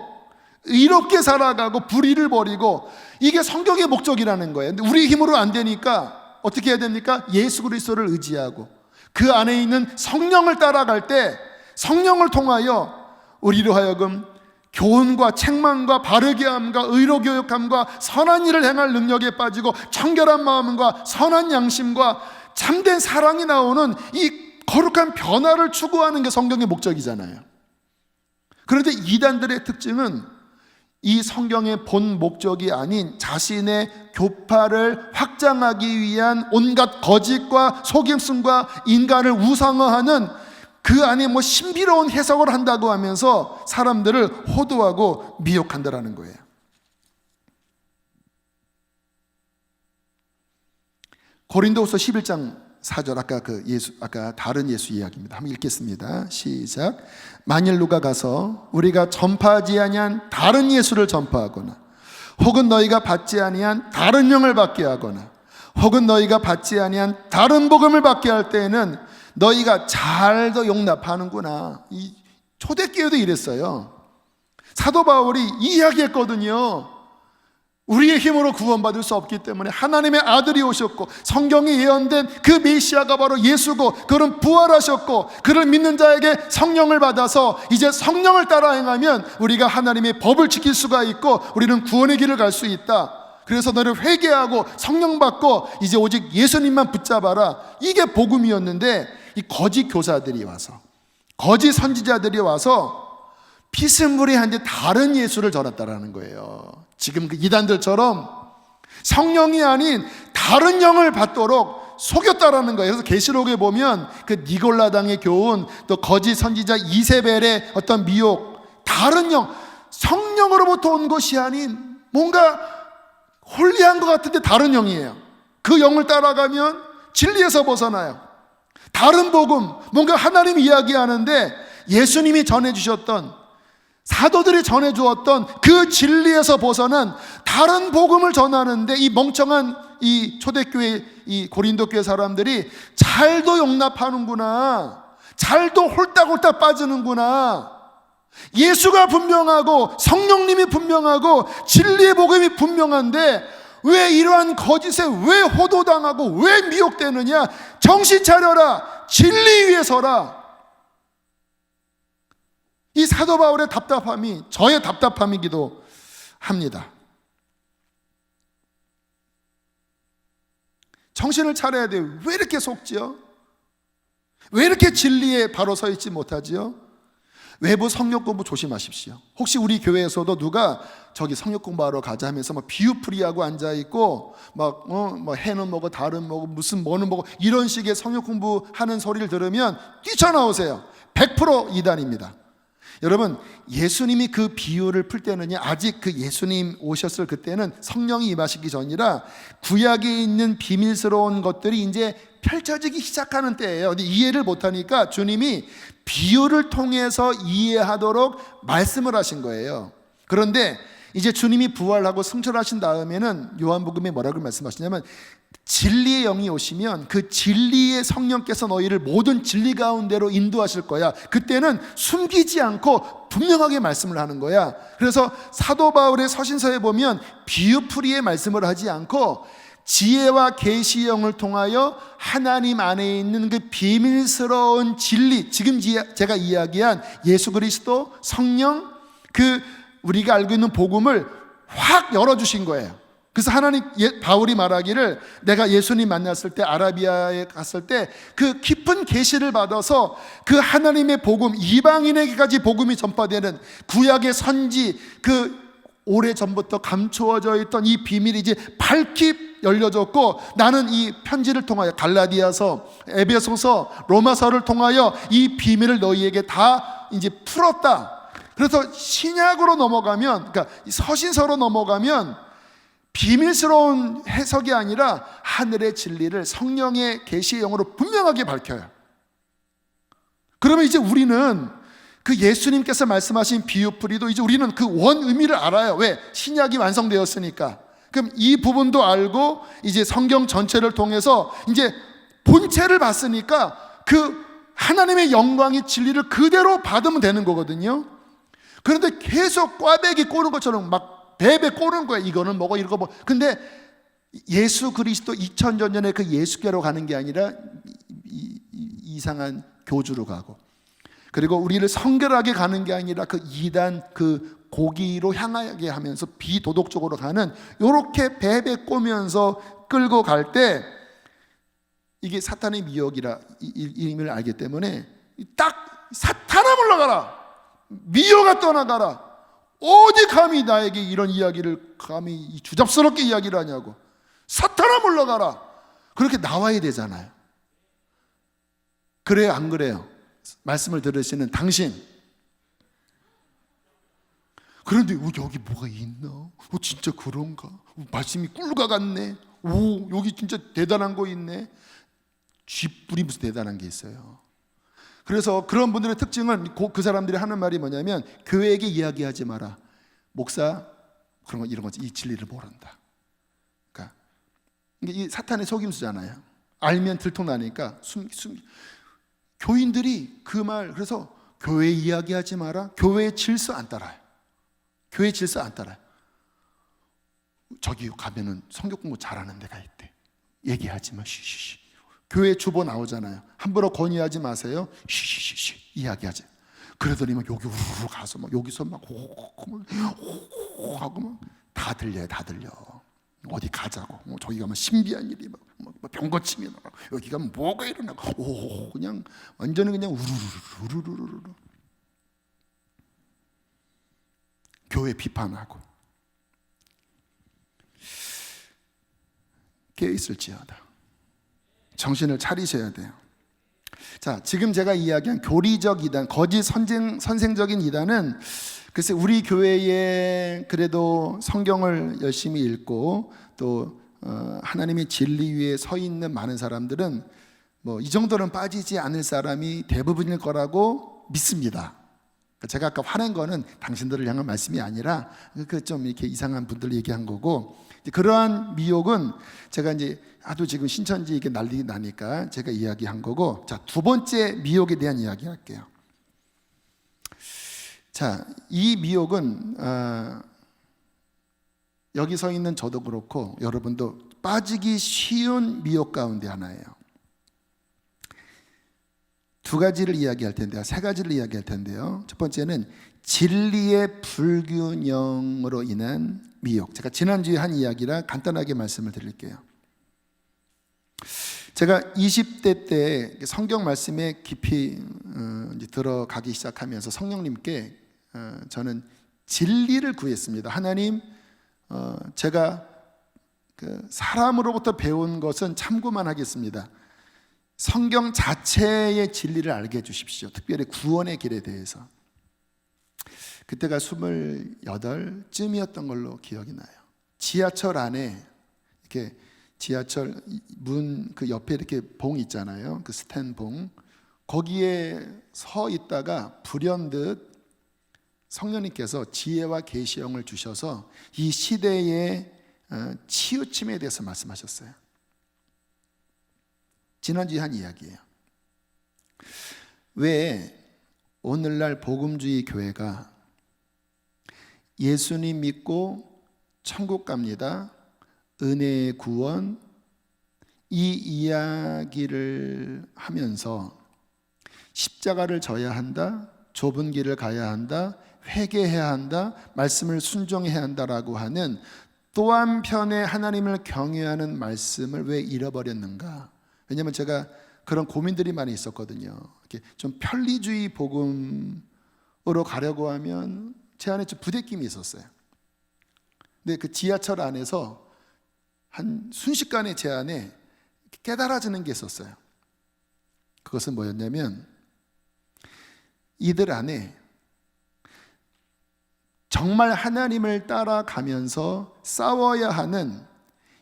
S1: 의롭게 살아가고 불의를 버리고, 이게 성경의 목적이라는 거예요. 근데 우리 힘으로 안 되니까 어떻게 해야 됩니까? 예수 그리스도를 의지하고 그 안에 있는 성령을 따라갈 때 성령을 통하여 우리로 하여금 교훈과 책망과 바르게 함과 의로 교육함과 선한 일을 행할 능력에 빠지고 청결한 마음과 선한 양심과 참된 사랑이 나오는 이 거룩한 변화를 추구하는 게 성경의 목적이잖아요. 그런데 이단들의 특징은 이 성경의 본 목적이 아닌 자신의 교파를 확장하기 위한 온갖 거짓과 속임승과 인간을 우상화하는 그 안에 신비로운 해석을 한다고 하면서 사람들을 호도하고 미혹한다라는 거예요. 고린도후서 11장 4절, 아까 다른 예수 이야기입니다. 한번 읽겠습니다. 시작. 만일 누가 가서 우리가 전파하지 아니한 다른 예수를 전파하거나 혹은 너희가 받지 아니한 다른 영을 받게 하거나 혹은 너희가 받지 아니한 다른 복음을 받게 할 때에는 너희가 잘 더 용납하는구나. 이 초대교회도 이랬어요. 사도 바울이 이야기했거든요. 우리의 힘으로 구원받을 수 없기 때문에 하나님의 아들이 오셨고 성경에 예언된 그 메시아가 바로 예수고, 그는 부활하셨고 그를 믿는 자에게 성령을 받아서 이제 성령을 따라 행하면 우리가 하나님의 법을 지킬 수가 있고 우리는 구원의 길을 갈 수 있다. 그래서 너를 회개하고 성령 받고 이제 오직 예수님만 붙잡아라. 이게 복음이었는데 이 거짓 교사들이 와서, 거짓 선지자들이 와서 피스무리한데 다른 예수를 전했다라는 거예요. 지금 그 이단들처럼 성령이 아닌 다른 영을 받도록 속였다라는 거예요. 그래서 계시록에 보면 그 니골라당의 교훈, 또 거짓 선지자 이세벨의 어떤 미혹, 다른 영, 성령으로부터 온 것이 아닌 뭔가 홀리한 것 같은데 다른 영이에요. 그 영을 따라가면 진리에서 벗어나요. 다른 복음, 뭔가 하나님 이야기하는데 예수님이 전해주셨던, 사도들이 전해주었던 그 진리에서 벗어난 다른 복음을 전하는데 이 멍청한 이 초대교회, 이 고린도교회 사람들이 잘도 용납하는구나, 잘도 홀딱홀딱 빠지는구나, 예수가 분명하고 성령님이 분명하고 진리의 복음이 분명한데 왜 이러한 거짓에 왜 호도당하고 왜 미혹되느냐. 정신 차려라. 진리 위에 서라. 이 사도 바울의 답답함이 저의 답답함이기도 합니다. 정신을 차려야 돼요. 왜 이렇게 속지요? 왜 이렇게 진리에 바로 서 있지 못하지요? 외부 성역 공부 조심하십시오. 혹시 우리 교회에서도 누가 저기 성역 공부하러 가자 하면서 막 비유풀이하고 앉아있고 막 해는 뭐고 달은 뭐고 무슨 뭐는 뭐고 이런 식의 성역 공부하는 소리를 들으면 뛰쳐나오세요. 100% 이단입니다. 여러분, 예수님이 그 비유를 풀 때는요, 아직 그 예수님 오셨을 그때는 성령이 임하시기 전이라 구약에 있는 비밀스러운 것들이 이제 펼쳐지기 시작하는 때예요. 근데 이해를 못하니까 주님이 비유를 통해서 이해하도록 말씀을 하신 거예요. 그런데 이제 주님이 부활하고 승천하신 다음에는 요한복음에 뭐라고 말씀하시냐면, 진리의 영이 오시면 그 진리의 성령께서 너희를 모든 진리 가운데로 인도하실 거야. 그때는 숨기지 않고 분명하게 말씀을 하는 거야. 그래서 사도 바울의 서신서에 보면 비유풀이의 말씀을 하지 않고 지혜와 계시의 영을 통하여 하나님 안에 있는 그 비밀스러운 진리, 지금 제가 이야기한 예수 그리스도, 성령, 그 우리가 알고 있는 복음을 확 열어주신 거예요. 그래서 바울이 말하기를, 내가 예수님 만났을 때 아라비아에 갔을 때 그 깊은 계시를 받아서 그 하나님의 복음, 이방인에게까지 복음이 전파되는 구약의 선지, 그 오래전부터 감추어져 있던 이 비밀이 이제 밝히 열려졌고, 나는 이 편지를 통하여 갈라디아서, 에베소서, 로마서를 통하여 이 비밀을 너희에게 다 이제 풀었다. 그래서 신약으로 넘어가면, 그러니까 서신서로 넘어가면 비밀스러운 해석이 아니라 하늘의 진리를 성령의 계시의 영으로 분명하게 밝혀요. 그러면 이제 우리는 그 예수님께서 말씀하신 비유풀이도 이제 우리는 그 원 의미를 알아요. 왜? 신약이 완성되었으니까. 그럼 이 부분도 알고 이제 성경 전체를 통해서 이제 본체를 봤으니까 그 하나님의 영광이 진리를 그대로 받으면 되는 거거든요. 그런데 계속 꽈배기 꼬는 것처럼 막 배배 꼬는 거야. 이거는 뭐고 이거 뭐. 근데 예수 그리스도 2000년 전에 그 예수께로 가는 게 아니라 이상한 교주로 가고, 그리고 우리를 성결하게 가는 게 아니라 그 이단 그 고기로 향하게 하면서 비도덕적으로 가는, 요렇게 배배 꼬면서 끌고 갈 때 이게 사탄의 미혹이라 이름을 알기 때문에 딱 사탄아 물러가라, 미혹아 떠나가라, 어디 감히 나에게 이런 이야기를 감히 주잡스럽게 이야기를 하냐고, 사탄아 물러가라, 그렇게 나와야 되잖아요. 그래요 안 그래요? 말씀을 들으시는 당신. 그런데 여기 뭐가 있나? 진짜 그런가? 말씀이 꿀과 같네. 여기 진짜 대단한 거 있네. 쥐뿔이 무슨 대단한 게 있어요. 그래서 그런 분들의 특징은 그 사람들이 하는 말이 뭐냐면, 교회에게 이야기하지 마라. 목사 그런 거 이런 거 이 진리를 모른다. 그러니까 이게 사탄의 속임수잖아요. 알면 들통나니까 교인들이 그 말, 그래서 교회 이야기하지 마라. 교회의 질서 안 따라요. 교회 질서 안 따라요. 저기 가면은 성경 공부 잘하는 데가 있대. 얘기하지 마. 쉬쉬쉬. 교회 주보 나오잖아요. 함부로 건의하지 마세요. 쉬쉬쉬. 이야기하지. 그러더니 막 여기 우르르 가서 막 여기서 막 호호호 하고 막 다 들려요. 다 들려. 어디 가자고. 저기 가면 신비한 일이 막 병 고침이 나고, 여기 가면 뭐가 일어나고, 그냥 완전히 그냥 우르르르르르르. 교회 비판하고. 깨어 있을지어다. 정신을 차리셔야 돼요. 자, 지금 제가 이야기한 교리적 이단, 거짓 선생적인 이단은, 글쎄 우리 교회에 그래도 성경을 열심히 읽고 또 하나님의 진리 위에 서 있는 많은 사람들은 뭐 이 정도는 빠지지 않을 사람이 대부분일 거라고 믿습니다. 제가 아까 화낸 거는 당신들을 향한 말씀이 아니라 그 좀 이렇게 이상한 분들 얘기한 거고, 그러한 미혹은 제가 이제 하도 지금 신천지 이게 난리 나니까 제가 이야기한 거고. 자, 두 번째 미혹에 대한 이야기 할게요. 자, 이 미혹은 여기 서 있는 저도 그렇고 여러분도 빠지기 쉬운 미혹 가운데 하나예요. 두 가지를 이야기할 텐데요. 세 가지를 이야기할 텐데요. 첫 번째는 진리의 불균형으로 인한 미혹. 제가 지난주에 한 이야기라 간단하게 말씀을 드릴게요. 제가 20대 때 성경 말씀에 깊이 이제 들어가기 시작하면서 성령님께 저는 진리를 구했습니다. 하나님, 제가 그 사람으로부터 배운 것은 참고만 하겠습니다. 성경 자체의 진리를 알게 해주십시오. 특별히 구원의 길에 대해서. 그때가 28쯤이었던 걸로 기억이 나요. 지하철 안에 이렇게 지하철 문 그 옆에 이렇게 봉 있잖아요. 그 스탠 봉. 거기에 서 있다가 불현듯 성령님께서 지혜와 계시형을 주셔서 이 시대의 치우침에 대해서 말씀하셨어요. 지난주에 한 이야기예요. 왜 오늘날 복음주의 교회가 예수님 믿고 천국 갑니다, 은혜의 구원, 이 이야기를 하면서 십자가를 져야 한다, 좁은 길을 가야 한다, 회개해야 한다, 말씀을 순종해야 한다라고 하는 또 한편의 하나님을 경외하는 말씀을 왜 잃어버렸는가? 왜냐하면 제가 그런 고민들이 많이 있었거든요. 이렇게 좀 편리주의 복음으로 가려고 하면 제 안에 좀 부대낌이 있었어요. 근데 그 지하철 안에서 한 순식간에 제 안에 깨달아지는 게 있었어요. 그것은 뭐였냐면, 이들 안에 정말 하나님을 따라가면서 싸워야 하는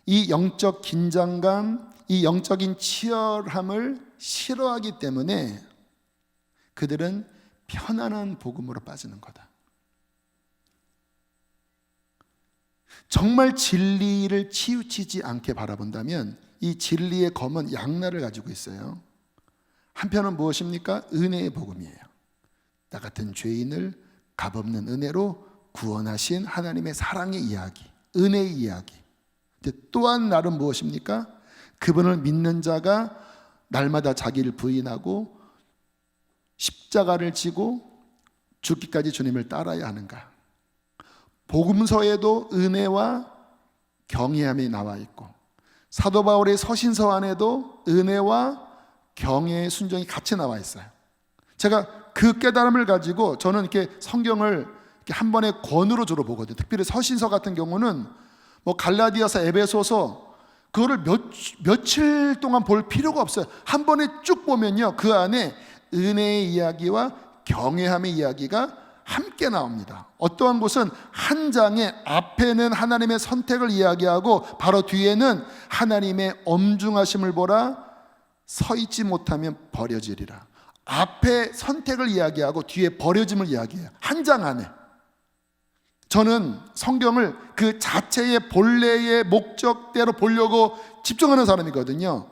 S1: 이 영적 긴장감, 이 영적인 치열함을 싫어하기 때문에 그들은 편안한 복음으로 빠지는 거다. 정말 진리를 치우치지 않게 바라본다면 이 진리의 검은 양날을 가지고 있어요. 한편은 무엇입니까? 은혜의 복음이에요. 나 같은 죄인을 값없는 은혜로 구원하신 하나님의 사랑의 이야기, 은혜의 이야기. 또한 날은 무엇입니까? 그분을 믿는 자가 날마다 자기를 부인하고 십자가를 지고 죽기까지 주님을 따라야 하는가. 복음서에도 은혜와 경외함이 나와 있고 사도 바울의 서신서 안에도 은혜와 경외의 순종이 같이 나와 있어요. 제가 그 깨달음을 가지고 저는 이렇게 성경을 이렇게 한 번에 권으로 주로 보거든요. 특별히 서신서 같은 경우는 뭐 갈라디아서, 에베소서 그거를 며칠 동안 볼 필요가 없어요. 한 번에 쭉 보면요, 그 안에 은혜의 이야기와 경외함의 이야기가 함께 나옵니다. 어떠한 곳은 한 장의 앞에는 하나님의 선택을 이야기하고 바로 뒤에는 하나님의 엄중하심을 보라, 서 있지 못하면 버려지리라. 앞에 선택을 이야기하고 뒤에 버려짐을 이야기해요. 한 장 안에. 저는 성경을 그 자체의 본래의 목적대로 보려고 집중하는 사람이거든요.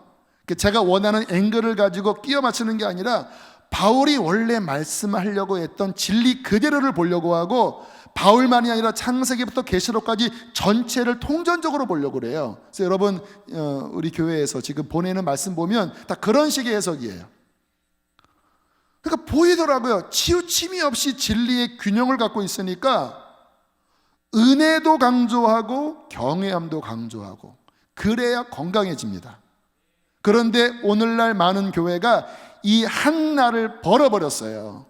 S1: 제가 원하는 앵글을 가지고 끼워 맞추는 게 아니라 바울이 원래 말씀하려고 했던 진리 그대로를 보려고 하고 바울만이 아니라 창세기부터 계시록까지 전체를 통전적으로 보려고 그래요. 그래서 여러분 우리 교회에서 지금 보내는 말씀 보면 다 그런 식의 해석이에요. 그러니까 보이더라고요. 치우침이 없이 진리의 균형을 갖고 있으니까 은혜도 강조하고 경외함도 강조하고 그래야 건강해집니다. 그런데 오늘날 많은 교회가 이 한 날을 벌어버렸어요.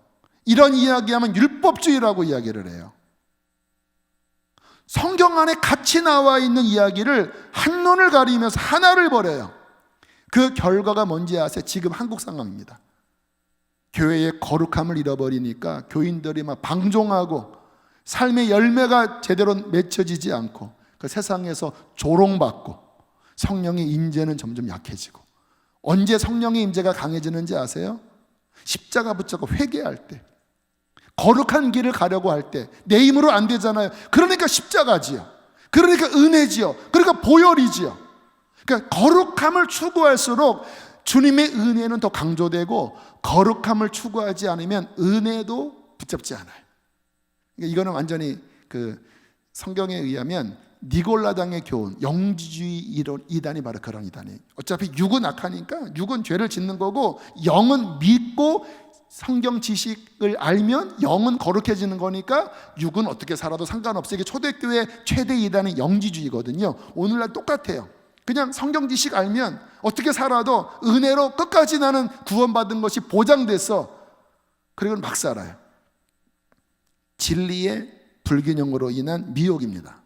S1: 이런 이야기하면 율법주의라고 이야기를 해요. 성경 안에 같이 나와 있는 이야기를 한눈을 가리면서 하나를 버려요. 그 결과가 뭔지 아세요? 지금 한국 상황입니다. 교회의 거룩함을 잃어버리니까 교인들이 막 방종하고 삶의 열매가 제대로 맺혀지지 않고 그 세상에서 조롱받고 성령의 임재는 점점 약해지고, 언제 성령의 임재가 강해지는지 아세요? 십자가 붙잡고 회개할 때, 거룩한 길을 가려고 할 때. 내 힘으로 안 되잖아요. 그러니까 십자가지요. 그러니까 은혜지요. 그러니까 보혈이지요. 그러니까 거룩함을 추구할수록 주님의 은혜는 더 강조되고 거룩함을 추구하지 않으면 은혜도 붙잡지 않아요. 그러니까 이거는 완전히 그 성경에 의하면 니골라당의 교훈, 영지주의 이단이 바로 그런 이단이에요. 어차피 육은 악하니까 육은 죄를 짓는 거고 영은 믿고 성경 지식을 알면 영은 거룩해지는 거니까 육은 어떻게 살아도 상관없어요. 이게 초대교회 최대 이단이 영지주의거든요. 오늘날 똑같아요. 그냥 성경 지식 알면 어떻게 살아도 은혜로 끝까지 나는 구원받은 것이 보장됐어. 그리고 막 살아요. 진리의 불균형으로 인한 미혹입니다.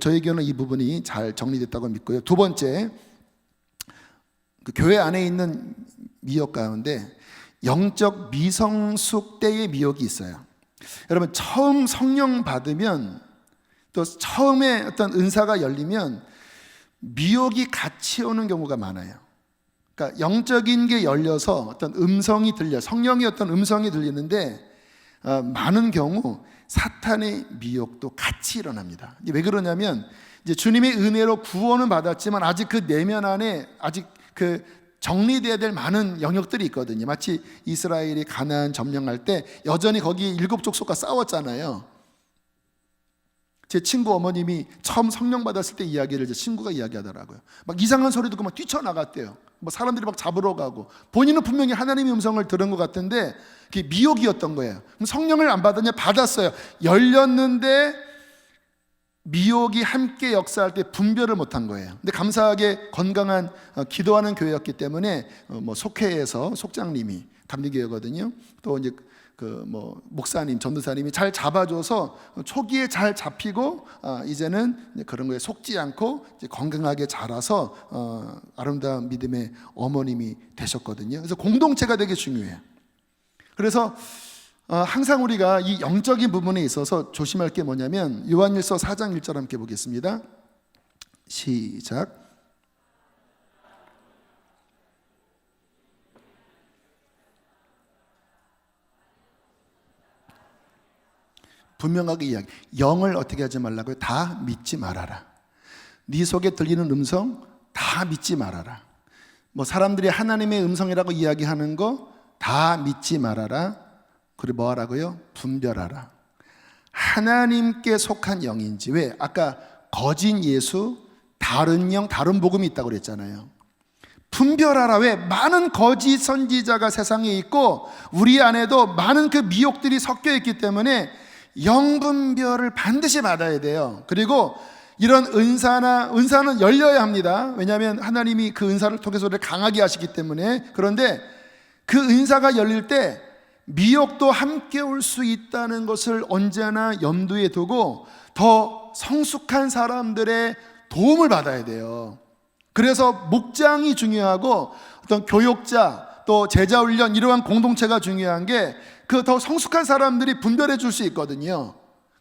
S1: 저에게는 이 부분이 잘 정리됐다고 믿고요. 두 번째, 그 교회 안에 있는 미혹 가운데 영적 미성숙 때의 미혹이 있어요. 여러분, 처음 성령 받으면 또 처음에 어떤 은사가 열리면 미혹이 같이 오는 경우가 많아요. 그러니까 영적인 게 열려서 어떤 음성이 들려, 성령의 어떤 음성이 들리는데 많은 경우 사탄의 미혹도 같이 일어납니다. 왜 그러냐면 이제 주님의 은혜로 구원은 받았지만 아직 그 내면 안에 아직 그 정리돼야 될 많은 영역들이 있거든요. 마치 이스라엘이 가나안 점령할 때 여전히 거기 일곱 족속과 싸웠잖아요. 제 친구 어머님이 처음 성령 받았을 때 이야기를 제 친구가 이야기하더라고요. 막 이상한 소리 듣고 막 뛰쳐나갔대요. 뭐 사람들이 막 잡으러 가고, 본인은 분명히 하나님의 음성을 들은 것 같은데 그게 미혹이었던 거예요. 그럼 성령을 안 받았냐? 받았어요. 열렸는데 미혹이 함께 역사할 때 분별을 못한 거예요. 근데 감사하게 건강한 기도하는 교회였기 때문에 뭐 속회에서 속장님이 감리교회거든요. 또 이제 그 뭐 목사님, 전도사님이 잘 잡아줘서 초기에 잘 잡히고 이제는 그런 거에 속지 않고 이제 건강하게 자라서 아름다운 믿음의 어머님이 되셨거든요. 그래서 공동체가 되게 중요해요. 그래서 항상 우리가 이 영적인 부분에 있어서 조심할 게 뭐냐면 요한일서 4장 1절 함께 보겠습니다. 시작. 분명하게 이야기. 영을 어떻게 하지 말라고요? 다 믿지 말아라. 네 속에 들리는 음성 다 믿지 말아라. 뭐 사람들이 하나님의 음성이라고 이야기하는 거 다 믿지 말아라. 그리고 뭐 하라고요? 분별하라. 하나님께 속한 영인지. 왜? 아까 거짓 예수, 다른 영, 다른 복음이 있다고 그랬잖아요. 분별하라. 왜? 많은 거짓 선지자가 세상에 있고 우리 안에도 많은 그 미혹들이 섞여 있기 때문에 영분별을 반드시 받아야 돼요. 그리고 이런 은사는 열려야 합니다. 왜냐하면 하나님이 그 은사를 통해서 우리를 강하게 하시기 때문에. 그런데 그 은사가 열릴 때 미혹도 함께 올 수 있다는 것을 언제나 염두에 두고 더 성숙한 사람들의 도움을 받아야 돼요. 그래서 목장이 중요하고 어떤 교육자 또 제자 훈련 이러한 공동체가 중요한 게 그 더 성숙한 사람들이 분별해 줄 수 있거든요.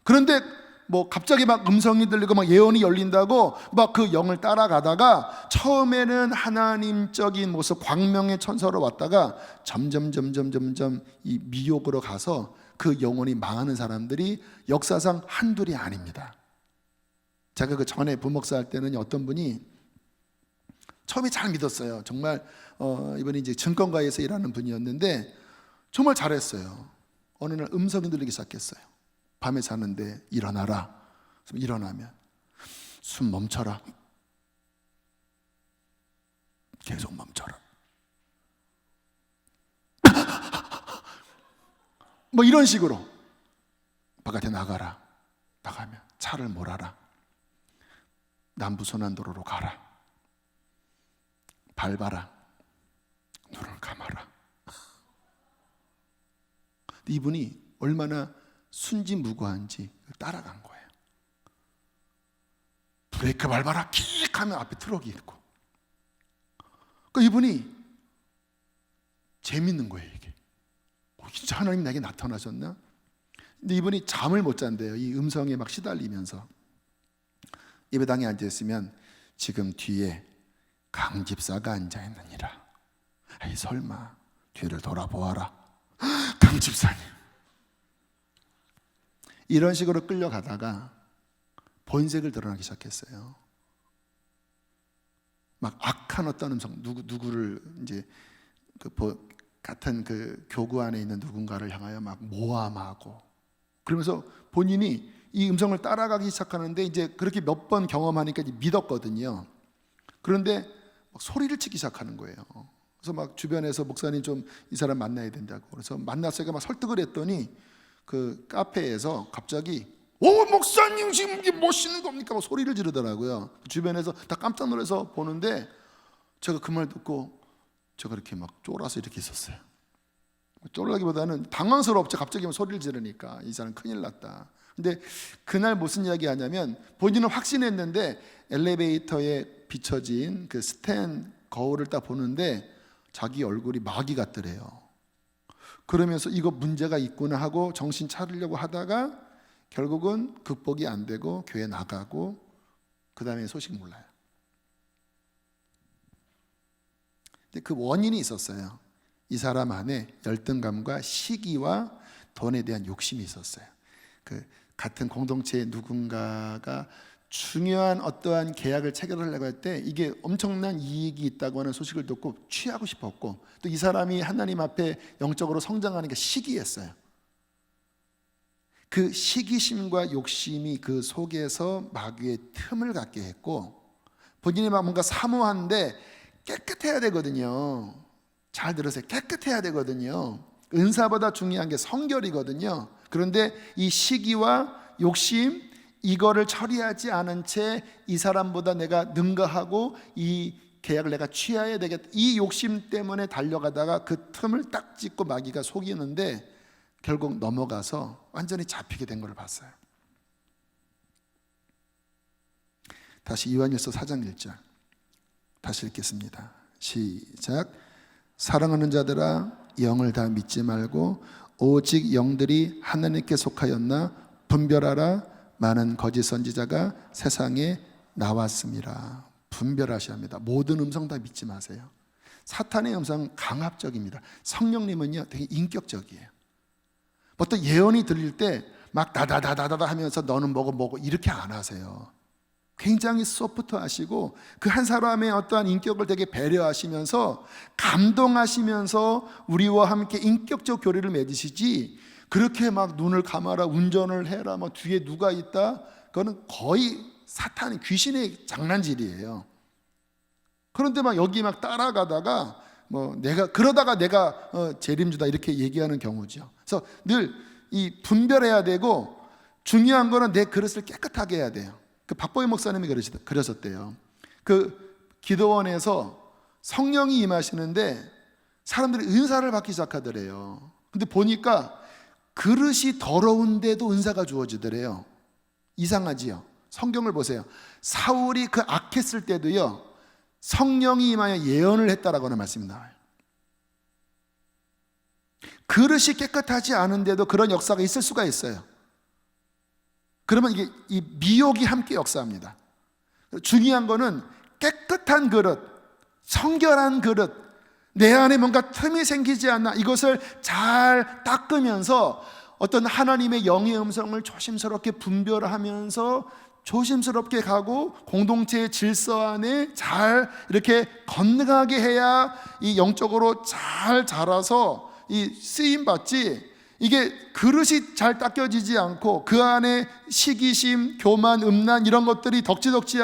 S1: 그런데 뭐 갑자기 막 음성이 들리고 막 예언이 열린다고 막 그 영을 따라가다가 처음에는 하나님적인 모습 광명의 천사로 왔다가 점점 이 미혹으로 가서 그 영혼이 망하는 사람들이 역사상 한둘이 아닙니다. 제가 그 전에 부목사 할 때는 어떤 분이 처음에 잘 믿었어요. 정말 이분이 이제 증권가에서 일하는 분이었는데 정말 잘했어요. 어느 날 음성이 들리기 시작했어요. 밤에 자는데 일어나라. 일어나면 숨 멈춰라. 계속 멈춰라. 뭐 이런 식으로 바깥에 나가라. 나가면 차를 몰아라. 남부순환도로로 가라. 밟아라. 눈을 감아라. 이분이 얼마나 순진무구한지 따라간 거예요. 브레이크 밟아라 킥 하면 앞에 트럭이 있고. 그러니까 이분이 재밌는 거예요. 이게 진짜 하나님 나에게 나타나셨나? 근데 이분이 잠을 못 잔대요. 이 음성에 막 시달리면서. 예배당에 앉아있으면 지금 뒤에 강 집사가 앉아있느니라. 에이 설마 뒤를 돌아보아라. 강 집사님. 이런 식으로 끌려가다가 본색을 드러나기 시작했어요. 막 악한 어떤 음성, 누구를 이제 같은 그 교구 안에 있는 누군가를 향하여 막 모함하고, 그러면서 본인이 이 음성을 따라가기 시작하는데 이제 그렇게 몇 번 경험하니까 이제 믿었거든요. 그런데 막 소리를 치기 시작하는 거예요. 그래서 막 주변에서 목사님 좀 이 사람 만나야 된다고. 그래서 만났어요. 막 설득을 했더니 그 카페에서 갑자기 목사님 지금 이게 뭐 하시는 겁니까? 막 소리를 지르더라고요. 주변에서 다 깜짝 놀라서 보는데 제가 그 말 듣고 제가 이렇게 막 쫄아서 이렇게 있었어요. 쫄라기보다는 당황스럽죠. 갑자기 소리를 지르니까 이 사람 큰일 났다. 근데 그날 무슨 이야기 하냐면 본인은 확신했는데 엘리베이터에 비춰진 그 스탠 거울을 딱 보는데 자기 얼굴이 마귀 같더래요. 그러면서 이거 문제가 있구나 하고 정신 차리려고 하다가 결국은 극복이 안 되고 교회 나가고 그 다음에 소식 몰라요. 근데 그 원인이 있었어요. 이 사람 안에 열등감과 시기와 돈에 대한 욕심이 있었어요. 그 같은 공동체의 누군가가 중요한 어떠한 계약을 체결하려고 할 때 이게 엄청난 이익이 있다고 하는 소식을 듣고 취하고 싶었고, 또 이 사람이 하나님 앞에 영적으로 성장하는 게 시기였어요. 그 시기심과 욕심이 그 속에서 마귀의 틈을 갖게 했고, 본인이 막 뭔가 사모한데 깨끗해야 되거든요. 잘 들으세요. 깨끗해야 되거든요. 은사보다 중요한 게 성결이거든요. 그런데 이 시기와 욕심, 이거를 처리하지 않은 채 이 사람보다 내가 능가하고 이 계약을 내가 취해야 되겠다, 이 욕심 때문에 달려가다가 그 틈을 딱 짚고 마귀가 속이는데 결국 넘어가서 완전히 잡히게 된 걸 봤어요. 다시 요한일서 4장 1절 다시 읽겠습니다. 시작. 사랑하는 자들아, 영을 다 믿지 말고 오직 영들이 하나님께 속하였나 분별하라. 많은 거짓 선지자가 세상에 나왔습니다. 분별하셔야 합니다. 모든 음성 다 믿지 마세요. 사탄의 음성은 강압적입니다. 성령님은요 되게 인격적이에요. 어떤 예언이 들릴 때 막 다다다다다 하면서 너는 뭐고 이렇게 안 하세요. 굉장히 소프트 하시고 그 한 사람의 어떠한 인격을 되게 배려하시면서 감동하시면서 우리와 함께 인격적 교류를 맺으시지, 그렇게 막 눈을 감아라, 운전을 해라, 뭐 뒤에 누가 있다, 그거는 거의 사탄이, 귀신의 장난질이에요. 그런데 막 여기 막 따라가다가 뭐 그러다가 내가 재림주다 이렇게 얘기하는 경우죠. 그래서 늘 이 분별해야 되고, 중요한 거는 내 그릇을 깨끗하게 해야 돼요. 그 박보희 목사님이 그러셨대요. 그 기도원에서 성령이 임하시는데 사람들이 은사를 받기 시작하더래요. 근데 보니까 그릇이 더러운데도 은사가 주어지더래요. 이상하지요? 성경을 보세요. 사울이 그 악했을 때도요, 성령이 임하여 예언을 했다라고 하는 말씀이 나와요. 그릇이 깨끗하지 않은데도 그런 역사가 있을 수가 있어요. 그러면 이게 이 미혹이 함께 역사합니다. 중요한 거는 깨끗한 그릇, 성결한 그릇, 내 안에 뭔가 틈이 생기지 않나, 이것을 잘 닦으면서 어떤 하나님의 영의 음성을 조심스럽게 분별하면서 조심스럽게 가고 공동체의 질서 안에 잘 이렇게 건강하게 해야 이 영적으로 잘 자라서 이 쓰임 받지, 이게 그릇이 잘 닦여지지 않고 그 안에 시기심, 교만, 음란 이런 것들이 덕지덕지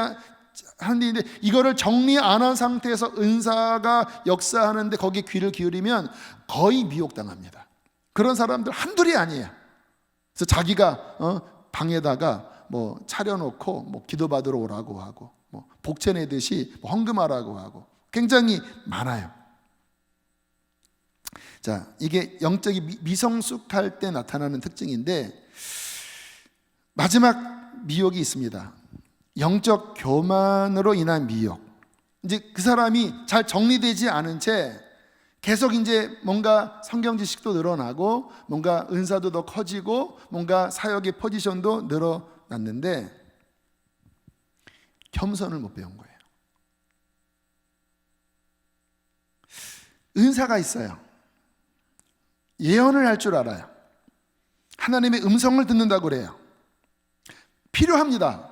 S1: 하는데, 이거를 정리 안 한 상태에서 은사가 역사하는데 거기에 귀를 기울이면 거의 미혹당합니다. 그런 사람들 한둘이 아니에요. 그래서 자기가 방에다가 뭐 차려놓고 뭐 기도받으러 오라고 하고, 뭐 복채 내듯이 뭐 헌금하라고 하고, 굉장히 많아요. 자, 이게 영적이 미성숙할 때 나타나는 특징인데, 마지막 미혹이 있습니다. 영적 교만으로 인한 미혹. 이제 그 사람이 잘 정리되지 않은 채 계속 이제 뭔가 성경 지식도 늘어나고 뭔가 은사도 더 커지고 뭔가 사역의 포지션도 늘어났는데 겸손을 못 배운 거예요. 은사가 있어요. 예언을 할 줄 알아요. 하나님의 음성을 듣는다고 그래요. 필요합니다.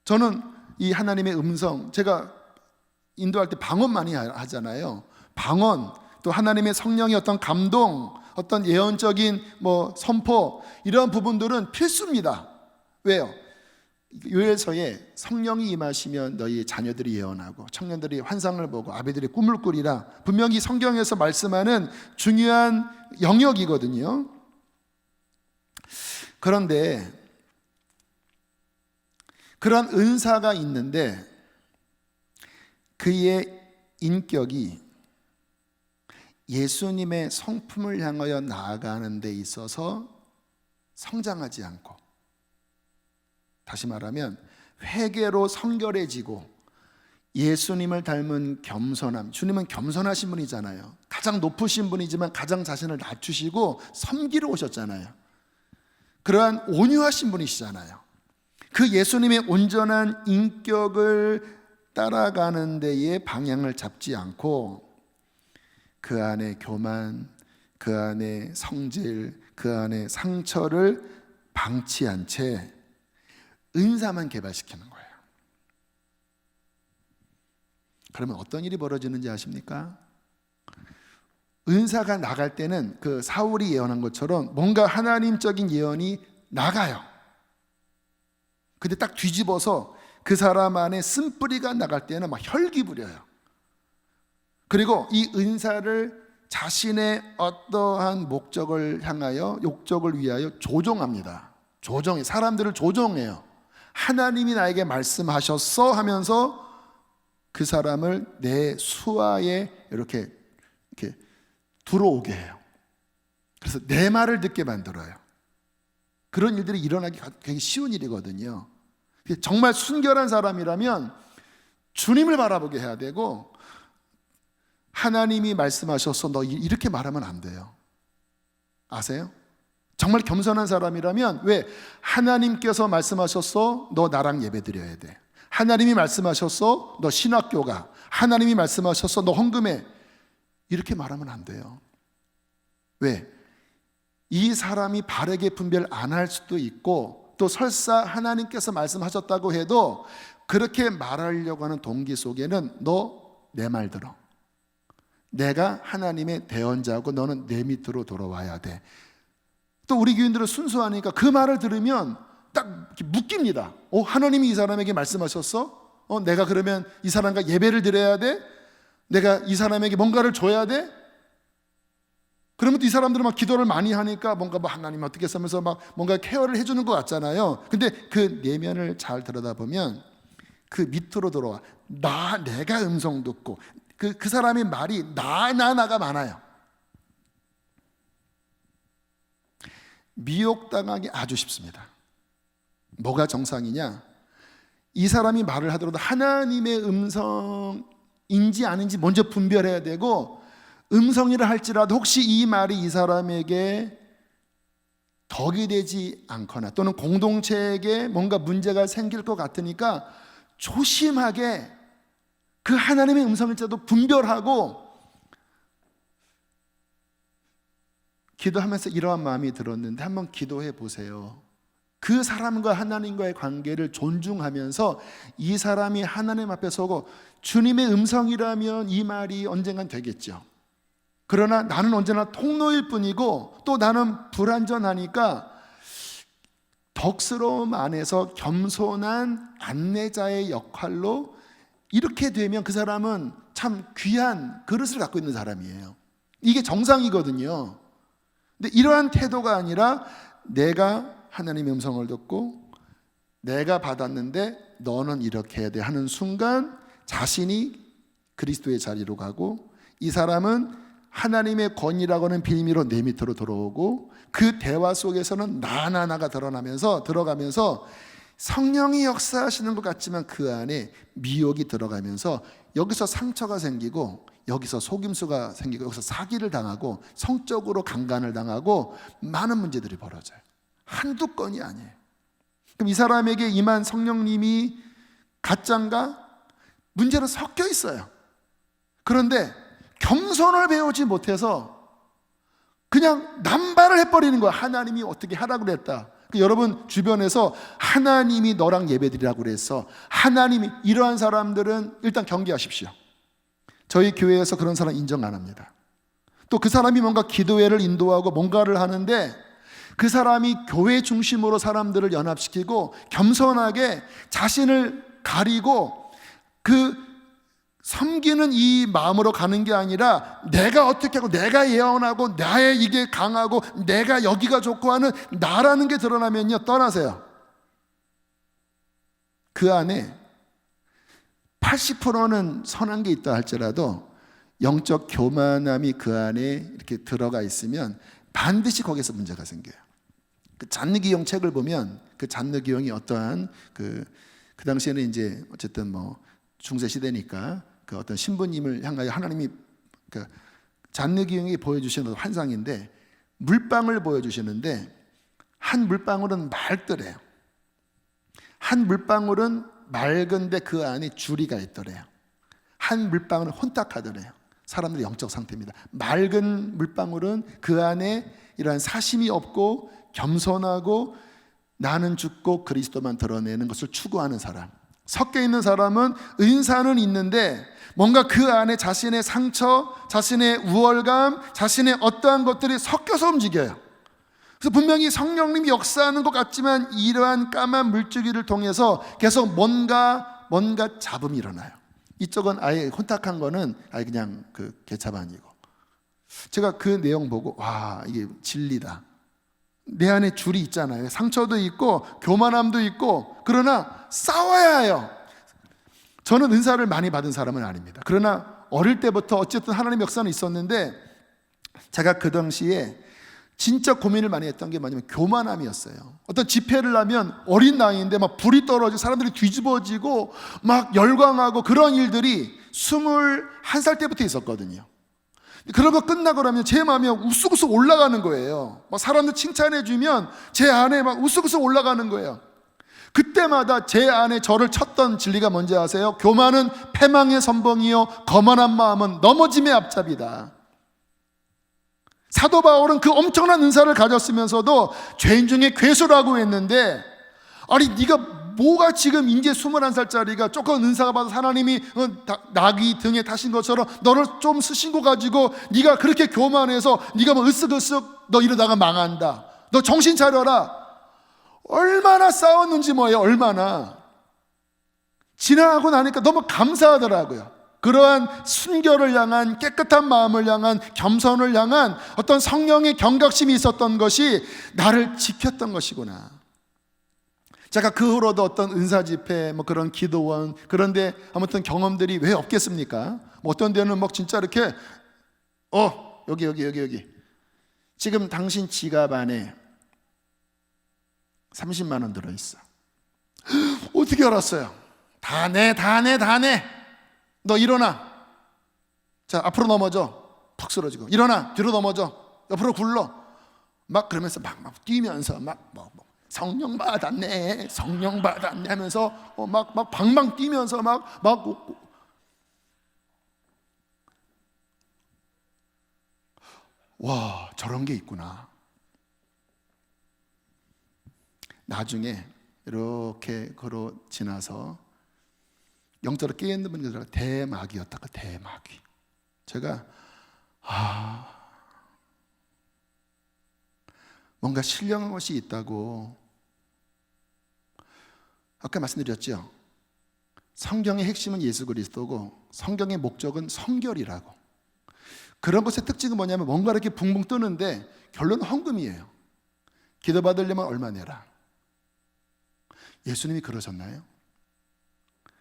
S1: 저는 이 하나님의 음성, 제가 인도할 때 방언 많이 하잖아요. 방언, 또 하나님의 성령의 어떤 감동, 어떤 예언적인 뭐 선포, 이러한 부분들은 필수입니다. 왜요? 요엘서에 성령이 임하시면 너희 자녀들이 예언하고 청년들이 환상을 보고 아비들이 꿈을 꾸리라, 분명히 성경에서 말씀하는 중요한 영역이거든요. 그런데 그런 은사가 있는데 그의 인격이 예수님의 성품을 향하여 나아가는 데 있어서 성장하지 않고, 다시 말하면 회개로 성결해지고 예수님을 닮은 겸손함, 주님은 겸손하신 분이잖아요. 가장 높으신 분이지만 가장 자신을 낮추시고 섬기러 오셨잖아요. 그러한 온유하신 분이시잖아요. 그 예수님의 온전한 인격을 따라가는 데에 방향을 잡지 않고 그 안에 교만, 그 안에 성질, 그 안에 상처를 방치한 채 은사만 개발시키는 거예요. 그러면 어떤 일이 벌어지는지 아십니까? 은사가 나갈 때는 그 사울이 예언한 것처럼 뭔가 하나님적인 예언이 나가요. 근데 딱 뒤집어서 그 사람 안에 쓴뿌리가 나갈 때는 막 혈기 부려요. 그리고 이 은사를 자신의 어떠한 목적을 향하여, 욕적을 위하여 조종합니다. 조종해, 사람들을 조종해요. 하나님이 나에게 말씀하셨어 하면서 그 사람을 내 수하에 이렇게 들어오게 해요. 그래서 내 말을 듣게 만들어요. 그런 일들이 일어나기 굉장히 쉬운 일이거든요. 정말 순결한 사람이라면 주님을 바라보게 해야 되고, 하나님이 말씀하셔서 너 이렇게 말하면 안 돼요. 아세요? 정말 겸손한 사람이라면 왜? 하나님께서 말씀하셨어, 너 나랑 예배드려야 돼. 하나님이 말씀하셨어, 너 신학교 가. 하나님이 말씀하셨어, 너 헌금해. 이렇게 말하면 안 돼요. 왜? 이 사람이 바르게 분별 안 할 수도 있고, 또 설사 하나님께서 말씀하셨다고 해도 그렇게 말하려고 하는 동기 속에는 너 내 말 들어. 내가 하나님의 대언자고 너는 내 밑으로 돌아와야 돼. 또 우리 교인들은 순수하니까 그 말을 들으면 딱 묶입니다. 하나님이 이 사람에게 말씀하셨어? 내가 그러면 이 사람과 예배를 드려야 돼? 내가 이 사람에게 뭔가를 줘야 돼? 그러면 또 이 사람들은 막 기도를 많이 하니까 뭔가 뭐 하나님 어떻게 하면서 막 뭔가 케어를 해주는 것 같잖아요. 근데 그 내면을 잘 들여다보면 그 밑으로 들어와. 내가 음성 듣고 그 사람의 말이 나가 많아요. 미혹당하기 아주 쉽습니다. 뭐가 정상이냐? 이 사람이 말을 하더라도 하나님의 음성인지 아닌지 먼저 분별해야 되고, 음성이라 할지라도 혹시 이 말이 이 사람에게 덕이 되지 않거나 또는 공동체에게 뭔가 문제가 생길 것 같으니까 조심하게 그 하나님의 음성일지라도 분별하고, 기도하면서 이러한 마음이 들었는데 한번 기도해 보세요. 그 사람과 하나님과의 관계를 존중하면서 이 사람이 하나님 앞에 서고 주님의 음성이라면 이 말이 언젠간 되겠죠. 그러나 나는 언제나 통로일 뿐이고 또 나는 불완전하니까 덕스러움 안에서 겸손한 안내자의 역할로 이렇게 되면 그 사람은 참 귀한 그릇을 갖고 있는 사람이에요. 이게 정상이거든요. 근데 이러한 태도가 아니라 내가 하나님의 음성을 듣고 내가 받았는데 너는 이렇게 해야 돼 하는 순간 자신이 그리스도의 자리로 가고, 이 사람은 하나님의 권위라고 하는 빌미로 내 밑으로 들어오고, 그 대화 속에서는 나가 들어가면서 성령이 역사하시는 것 같지만 그 안에 미혹이 들어가면서 여기서 상처가 생기고 여기서 속임수가 생기고 여기서 사기를 당하고 성적으로 강간을 당하고 많은 문제들이 벌어져요. 한두 건이 아니에요. 그럼 이 사람에게 임한 성령님이 가짜인가? 문제는 섞여 있어요. 그런데 겸손을 배우지 못해서 그냥 남발을 해버리는 거야. 하나님이 어떻게 하라고 그랬다. 여러분 주변에서 하나님이 너랑 예배드리라고 그랬어, 하나님이, 이러한 사람들은 일단 경계하십시오. 저희 교회에서 그런 사람 인정 안 합니다. 또 그 사람이 뭔가 기도회를 인도하고 뭔가를 하는데 그 사람이 교회 중심으로 사람들을 연합시키고 겸손하게 자신을 가리고 그 섬기는 이 마음으로 가는 게 아니라 내가 어떻게 하고 내가 예언하고 나의 이게 강하고 내가 여기가 좋고 하는 나라는 게 드러나면요, 떠나세요. 그 안에 80%는 선한 게 있다 할지라도 영적 교만함이 그 안에 이렇게 들어가 있으면 반드시 거기서 문제가 생겨요. 그 잔느기용 책을 보면 그 잔느기용이 어떠한 그 당시에는 이제 어쨌든 뭐 중세 시대니까 그 어떤 신부님을 향하여 하나님이 그 잔느기용이 보여주시는 환상인데, 물방울 보여주시는데 한 물방울은 맑더래요. 한 물방울은 맑은데 그 안에 주리가 있더래요. 한 물방울은 혼탁하더래요. 사람들의 영적 상태입니다. 맑은 물방울은 그 안에 이러한 사심이 없고 겸손하고 나는 죽고 그리스도만 드러내는 것을 추구하는 사람. 섞여 있는 사람은 은사는 있는데 뭔가 그 안에 자신의 상처, 자신의 우월감, 자신의 어떠한 것들이 섞여서 움직여요. 그래서 분명히 성령님이 역사하는 것 같지만 이러한 까만 물줄기를 통해서 계속 뭔가 잡음이 일어나요. 이쪽은 아예 혼탁한 거는 아예 그냥 그 개차반이고, 제가 그 내용 보고 와, 이게 진리다. 내 안에 줄이 있잖아요. 상처도 있고 교만함도 있고, 그러나 싸워야 해요. 저는 은사를 많이 받은 사람은 아닙니다. 그러나 어릴 때부터 어쨌든 하나님의 역사는 있었는데 제가 그 당시에 진짜 고민을 많이 했던 게 뭐냐면 교만함이었어요. 어떤 집회를 하면 어린 나이인데 막 불이 떨어지고 사람들이 뒤집어지고 막 열광하고 그런 일들이 21살 때부터 있었거든요. 그런 거 끝나고 나면 제 마음이 우쑥우쑥 올라가는 거예요. 막 사람들 칭찬해 주면 제 안에 막 우쑥우쑥 올라가는 거예요. 그때마다 제 안에 저를 쳤던 진리가 뭔지 아세요? 교만은 패망의 선봉이요 거만한 마음은 넘어짐의 앞잡이다. 사도 바울은 그 엄청난 은사를 가졌으면서도 죄인 중에 괴수라고 했는데, 아니 네가 뭐가 지금 이제 21살짜리가 조금 은사가 받아서 하나님이 나귀 등에 타신 것처럼 너를 좀 쓰신 거 가지고 네가 그렇게 교만해서 네가 뭐 으쓱으쓱 너 이러다가 망한다, 너 정신 차려라. 얼마나 싸웠는지 뭐예요. 얼마나. 지나가고 나니까 너무 감사하더라고요. 그러한 순결을 향한, 깨끗한 마음을 향한, 겸손을 향한 어떤 성령의 경각심이 있었던 것이 나를 지켰던 것이구나. 제가 그 후로도 어떤 은사 집회, 뭐 그런 기도원, 그런데 아무튼 경험들이 왜 없겠습니까? 뭐 어떤 데는 막 진짜 이렇게 여기 지금 당신 지갑 안에 30만 원 들어있어. 어떻게 알았어요? 다 내. 너 일어나. 자, 앞으로 넘어져. 턱 쓰러지고. 일어나. 뒤로 넘어져. 옆으로 굴러. 막 그러면서 막 뛰면서 성령 받았네 하면서 막 방방 뛰면서 와, 저런 게 있구나. 나중에 이렇게 걸어 지나서 영적으로 깨있는 분이 대마귀였다가 대마귀. 제가 뭔가 신령한 것이 있다고 아까 말씀드렸죠. 성경의 핵심은 예수 그리스도고 성경의 목적은 성결이라고. 그런 것의 특징은 뭐냐면 뭔가 이렇게 붕붕 뜨는데 결론은 헌금이에요. 기도받으려면 얼마 내라. 예수님이 그러셨나요?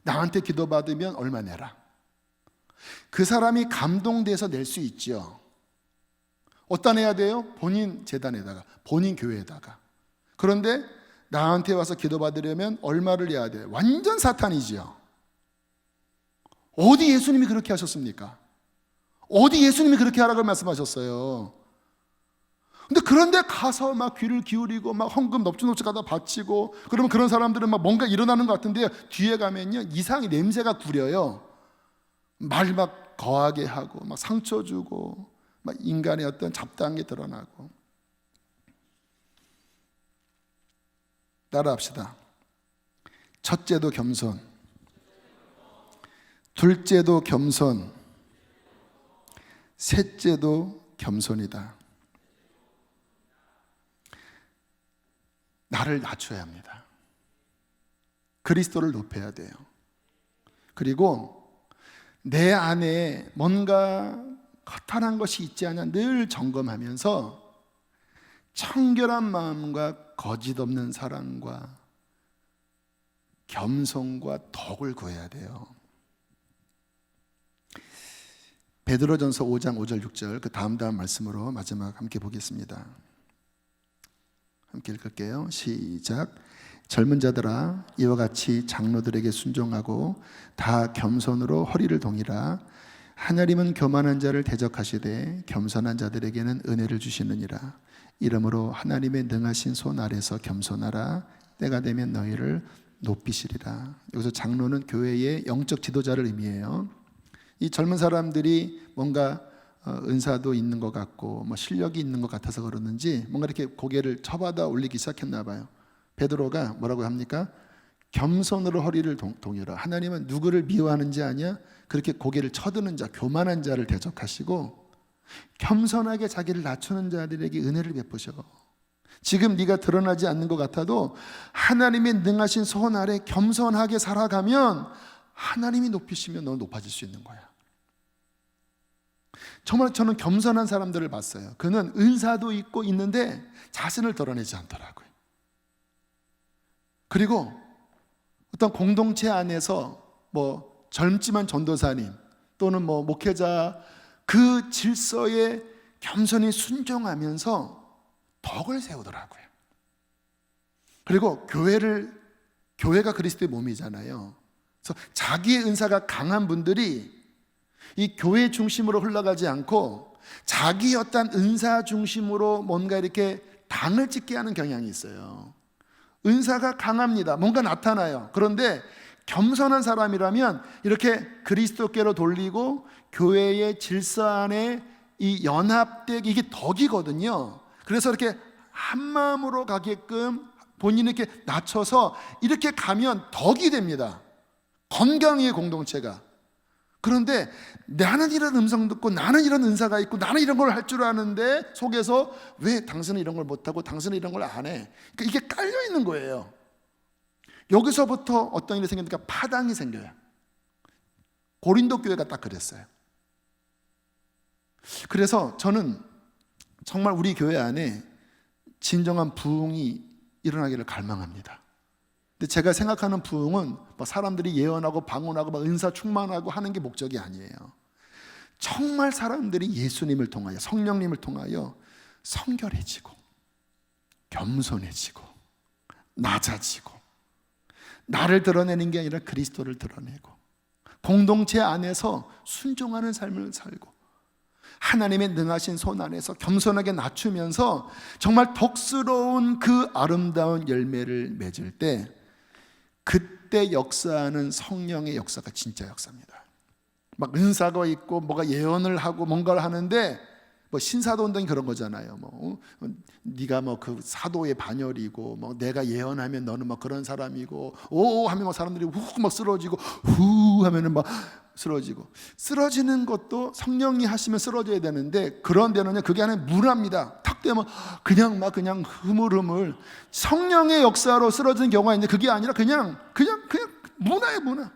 S1: 나한테 기도받으면 얼마 내라. 그 사람이 감동돼서 낼 수 있죠. 어디다 내야 돼요? 본인 재단에다가, 본인 교회에다가. 그런데 나한테 와서 기도받으려면 얼마를 내야 돼요? 완전 사탄이지요. 어디 예수님이 그렇게 하셨습니까? 어디 예수님이 그렇게 하라고 말씀하셨어요? 근데 그런데 가서 막 귀를 기울이고 막 헌금 넙죽넙죽 하다 바치고, 그러면 그런 사람들은 막 뭔가 일어나는 것 같은데 뒤에 가면요 이상히 냄새가 구려요. 말 막 거하게 하고 막 상처 주고 막 인간의 어떤 잡다한 게 드러나고. 따라합시다. 첫째도 겸손, 둘째도 겸손, 셋째도 겸손이다. 나를 낮춰야 합니다. 그리스도를 높여야 돼요. 그리고 내 안에 뭔가 허탄한 것이 있지 않냐 늘 점검하면서 청결한 마음과 거짓 없는 사랑과 겸손과 덕을 구해야 돼요. 베드로전서 5장 5절 6절 그 다음 말씀으로 마지막 함께 보겠습니다. 함께 읽을게요. 시작. 젊은 자들아 이와 같이 장로들에게 순종하고 다 겸손으로 허리를 동이라. 하나님은 교만한 자를 대적하시되 겸손한 자들에게는 은혜를 주시느니라. 이러므로 하나님의 능하신 손 아래서 겸손하라. 때가 되면 너희를 높이시리라. 여기서 장로는 교회의 영적 지도자를 의미해요. 이 젊은 사람들이 뭔가 은사도 있는 것 같고 뭐 실력이 있는 것 같아서 그러는지 뭔가 이렇게 고개를 쳐받아 올리기 시작했나 봐요. 베드로가 뭐라고 합니까? 겸손으로 허리를 동여라. 하나님은 누구를 미워하는지 아냐? 그렇게 고개를 쳐드는 자, 교만한 자를 대적하시고 겸손하게 자기를 낮추는 자들에게 은혜를 베푸셔. 지금 네가 드러나지 않는 것 같아도 하나님의 능하신 손 아래 겸손하게 살아가면 하나님이 높이시면 너 높아질 수 있는 거야. 정말 저는 겸손한 사람들을 봤어요. 그는 은사도 있고 있는데 자신을 드러내지 않더라고요. 그리고 어떤 공동체 안에서 뭐 젊지만 전도사님 또는 뭐 목회자 그 질서에 겸손히 순종하면서 덕을 세우더라고요. 그리고 교회가 그리스도의 몸이잖아요. 그래서 자기의 은사가 강한 분들이 이 교회 중심으로 흘러가지 않고 자기 어떤 은사 중심으로 뭔가 이렇게 당을 찍게 하는 경향이 있어요. 은사가 강합니다. 뭔가 나타나요. 그런데 겸손한 사람이라면 이렇게 그리스도께로 돌리고 교회의 질서 안에 이 연합되기, 이게 덕이거든요. 그래서 이렇게 한 마음으로 가게끔 본인을 이렇게 낮춰서 이렇게 가면 덕이 됩니다. 건강의 공동체가. 그런데 나는 이런 음성 듣고 나는 이런 은사가 있고 나는 이런 걸 할 줄 아는데 속에서 왜 당신은 이런 걸 못하고 당신은 이런 걸 안 해? 그러니까 이게 깔려 있는 거예요. 여기서부터 어떤 일이 생깁니까? 파당이 생겨요. 고린도 교회가 딱 그랬어요. 그래서 저는 정말 우리 교회 안에 진정한 부흥이 일어나기를 갈망합니다. 근데 제가 생각하는 부흥은 뭐 사람들이 예언하고 방언하고 막 은사 충만하고 하는 게 목적이 아니에요. 정말 사람들이 예수님을 통하여, 성령님을 통하여 성결해지고 겸손해지고 낮아지고 나를 드러내는 게 아니라 그리스도를 드러내고 공동체 안에서 순종하는 삶을 살고 하나님의 능하신 손 안에서 겸손하게 낮추면서 정말 덕스러운 그 아름다운 열매를 맺을 때, 그때 역사하는 성령의 역사가 진짜 역사입니다. 막 은사가 있고 뭐가 예언을 하고 뭔가를 하는데, 뭐 신사도 운동이 그런 거잖아요. 뭐 네가 뭐 그 사도의 반열이고, 뭐 내가 예언하면 너는 뭐 그런 사람이고, 오 하면 막 사람들이 훅 막 쓰러지고, 후 하면은 막 쓰러지고. 쓰러지는 것도 성령이 하시면 쓰러져야 되는데, 그런 데는요 그게 아니라 문화입니다. 탁 되면 그냥 막 그냥 흐물흐물 성령의 역사로 쓰러지는 경우가 있는데, 그게 아니라 그냥 문화예요, 문화.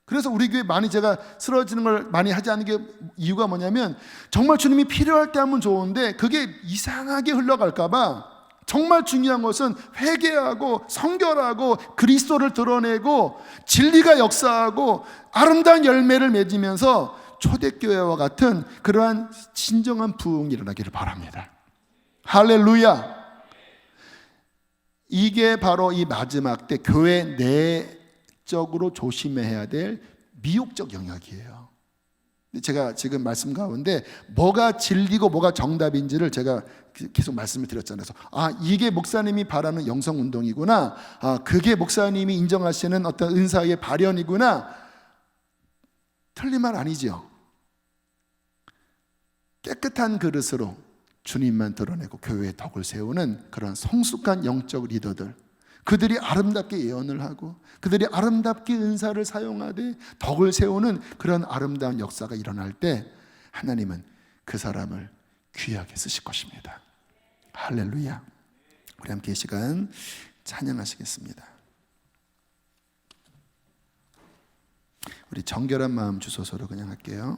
S1: 그래서 우리 교회 많이 제가 쓰러지는 걸 많이 하지 않는 게 이유가 뭐냐면, 정말 주님이 필요할 때 하면 좋은데 그게 이상하게 흘러갈까 봐 정말 중요한 것은 회개하고 성결하고 그리스도를 드러내고 진리가 역사하고 아름다운 열매를 맺으면서 초대교회와 같은 그러한 진정한 부흥이 일어나기를 바랍니다. 할렐루야. 이게 바로 이 마지막 때 교회 내적으로 조심해야 될 미혹적 영역이에요. 제가 지금 말씀 가운데 뭐가 진리고 뭐가 정답인지를 제가 계속 말씀을 드렸잖아요. 그래서 이게 목사님이 바라는 영성운동이구나, 그게 목사님이 인정하시는 어떤 은사의 발현이구나. 틀린 말 아니죠. 깨끗한 그릇으로 주님만 드러내고 교회의 덕을 세우는 그런 성숙한 영적 리더들, 그들이 아름답게 예언을 하고 그들이 아름답게 은사를 사용하되 덕을 세우는 그런 아름다운 역사가 일어날 때, 하나님은 그 사람을 귀하게 쓰실 것입니다. 할렐루야. 우리 함께 이 시간 찬양하시겠습니다. 우리 정결한 마음 주소서로 그냥 할게요.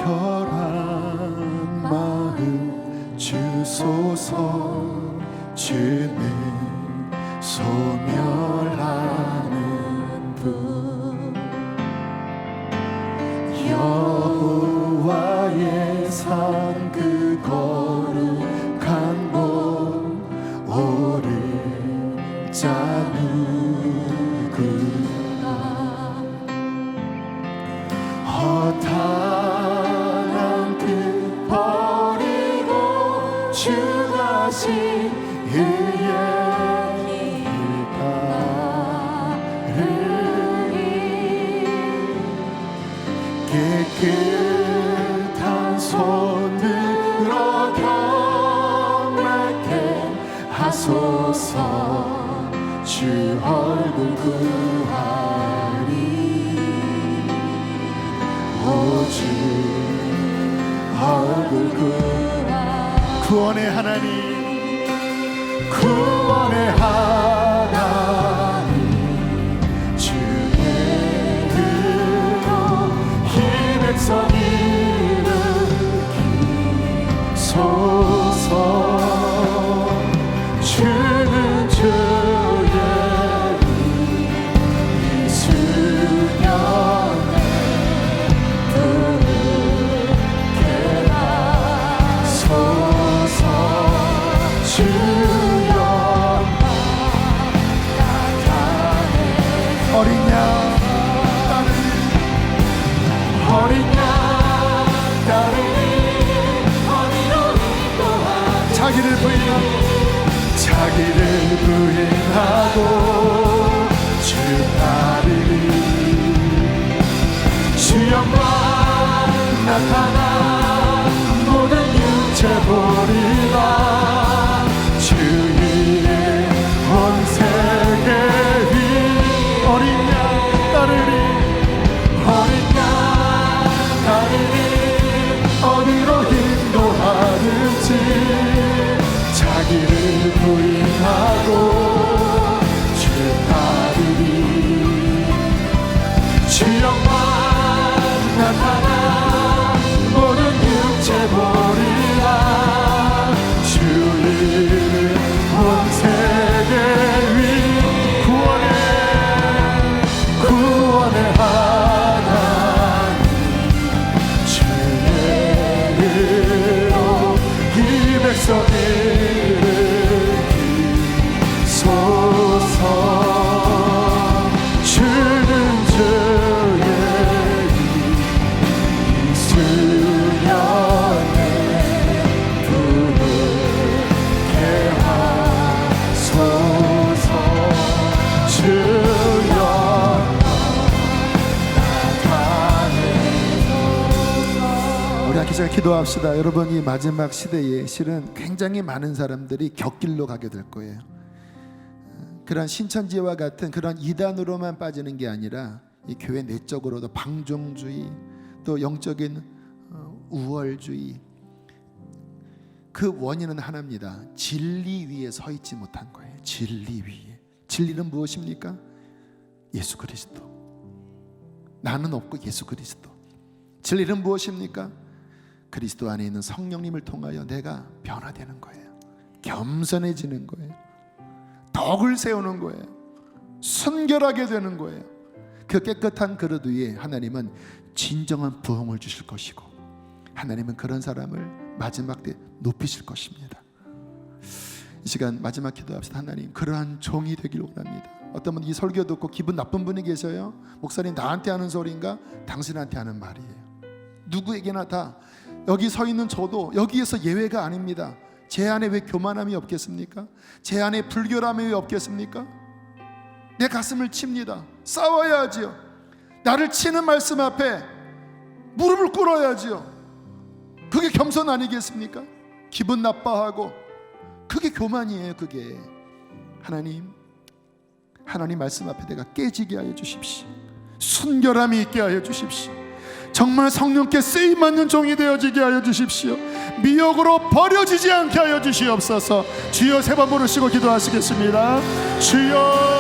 S2: 정결한 마음 주소서. 주는 소멸하는 분, 여호와의 산 그 거룩한 곳, 오를 자 누구나. 허탄한 뜻 버리고 주 다시 의의 길 따르리. 깨끗한 손으로 경외케 하소서. 주 얼굴 구하리. 오주 얼굴 구원의 하나님, 구원의 하나님, 주의 은혜로 이 백성 일으키소서. 주는 주의 이수년에 자기를 부인하고 주 따르리. 주 영광 나타나 모든 육체 보리라. 주의 온 세계 위 어린 양 따르리. 어린 양 따르리. 어디로 인도하는지 자기를 부인하고 주 따르리. 주 영광 나타나 모든 육체 보리라. 주의 온 세계 위 구원의 하나님 주의 이름으로 이 백성 일으키소서. 주는 주의 수련의 부르게 하소서. 주 영광 나타내소서.
S1: 우리 함께 잘 기도합시다. 여러분, 이 마지막 시대에 실은 굉장히 많은 사람들이 격길로 가게 될 거예요. 그런 신천지와 같은 그런 이단으로만 빠지는 게 아니라 이 교회 내적으로도 방종주의, 또 영적인 우월주의, 그 원인은 하나입니다. 진리 위에 서 있지 못한 거예요. 진리 위에. 진리는 무엇입니까? 예수 그리스도. 나는 없고 예수 그리스도. 진리는 무엇입니까? 그리스도 안에 있는 성령님을 통하여 내가 변화되는 거예요. 겸손해지는 거예요. 덕을 세우는 거예요. 순결하게 되는 거예요. 그 깨끗한 그릇 위에 하나님은 진정한 부흥을 주실 것이고, 하나님은 그런 사람을 마지막 때 높이실 것입니다. 이 시간 마지막 기도합시다. 하나님, 그러한 종이 되길 원합니다. 어떤 분 이 설교 듣고 기분 나쁜 분이 계셔요. 목사님, 나한테 하는 소리인가? 당신한테 하는 말이에요. 누구에게나 다. 여기 서 있는 저도 여기에서 예외가 아닙니다. 제 안에 왜 교만함이 없겠습니까? 제 안에 불결함이 왜 없겠습니까? 내 가슴을 칩니다. 싸워야지요. 나를 치는 말씀 앞에 무릎을 꿇어야지요. 그게 겸손 아니겠습니까? 기분 나빠하고, 그게 교만이에요. 그게 하나님 말씀 앞에 내가 깨지게 하여 주십시오. 순결함이 있게 하여 주십시오. 정말 성령께 쓰임받는 종이 되어지게 하여 주십시오. 미혹으로 버려지지 않게 하여 주시옵소서. 주여, 세 번 부르시고 기도하시겠습니다. 주여,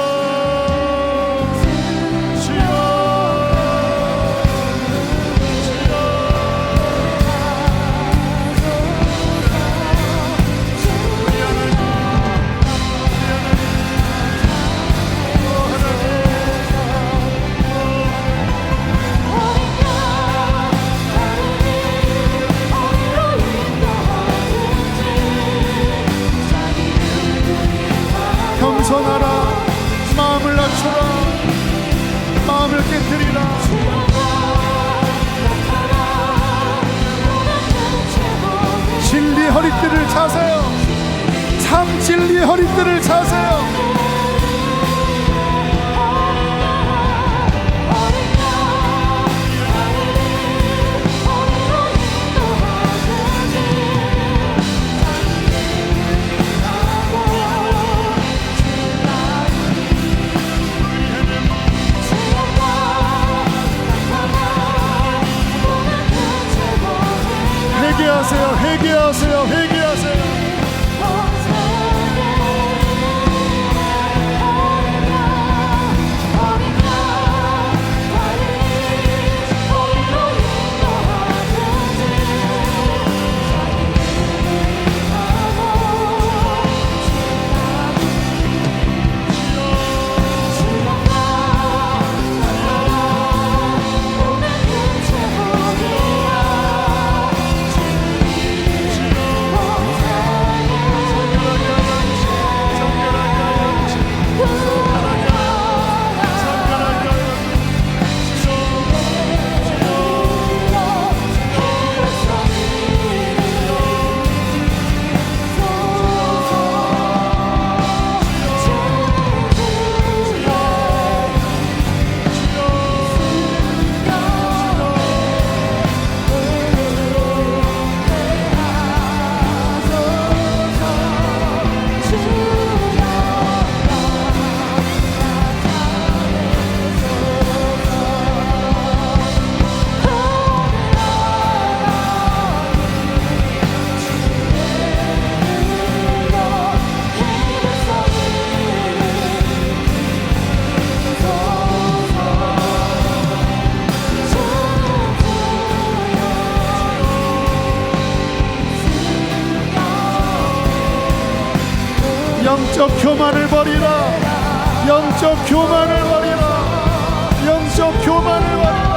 S1: 겸손하라. 마음을 낮추라. 마음을 깨뜨리라. 진리 허리띠를 차세요. 참 진리 허리띠를 차세요. 회개하세요. 회개하세요. 회개하세요. 영적 교만을 버리라. 영적 교만을 버리라. 영적 교만을 버리라.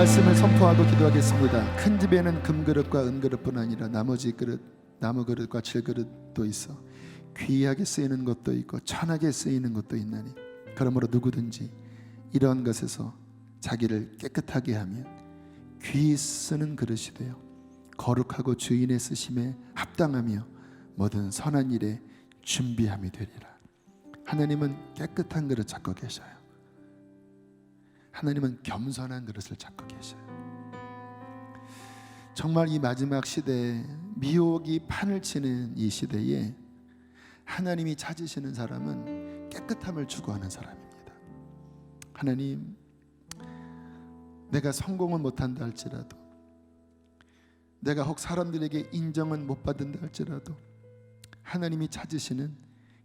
S1: 말씀을 선포하고 기도하겠습니다. 큰 집에는 금그릇과 은그릇뿐 아니라 나머지 그릇, 나무 그릇과 질그릇도 있어 귀하게 쓰이는 것도 있고 천하게 쓰이는 것도 있나니 그러므로 누구든지 이러한 것에서 자기를 깨끗하게 하면 귀히 쓰는 그릇이 되어 거룩하고 주인의 쓰심에 합당하며 모든 선한 일에 준비함이 되리라. 하나님은 깨끗한 그릇 찾고 계셔요. 하나님은 겸손한 그릇을 찾고 계셔요. 정말 이 마지막 시대에 미혹이 판을 치는 이 시대에 하나님이 찾으시는 사람은 깨끗함을 추구하는 사람입니다. 하나님, 내가 성공은 못한다 할지라도, 내가 혹 사람들에게 인정은 못 받는다 할지라도 하나님이 찾으시는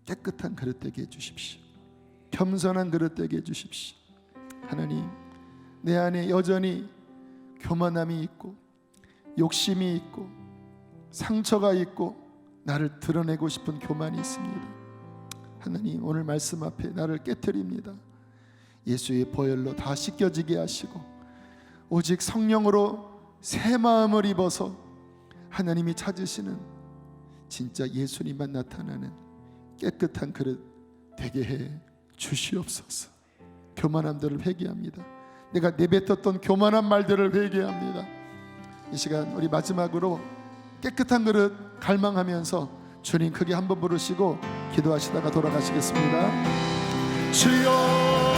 S1: 깨끗한 그릇 되게 해주십시오. 겸손한 그릇 되게 해주십시오. 하나님, 내 안에 여전히 교만함이 있고 욕심이 있고 상처가 있고 나를 드러내고 싶은 교만이 있습니다. 하나님, 오늘 말씀 앞에 나를 깨트립니다. 예수의 보혈로 다 씻겨지게 하시고 오직 성령으로 새 마음을 입어서 하나님이 찾으시는 진짜 예수님만 나타나는 깨끗한 그릇 되게 해 주시옵소서. 교만함들을 회개합니다. 내가 내뱉었던 교만한 말들을 회개합니다. 이 시간 우리 마지막으로 깨끗한 그릇 갈망하면서 주님 크게 한번 부르시고 기도하시다가 돌아가시겠습니다. 주여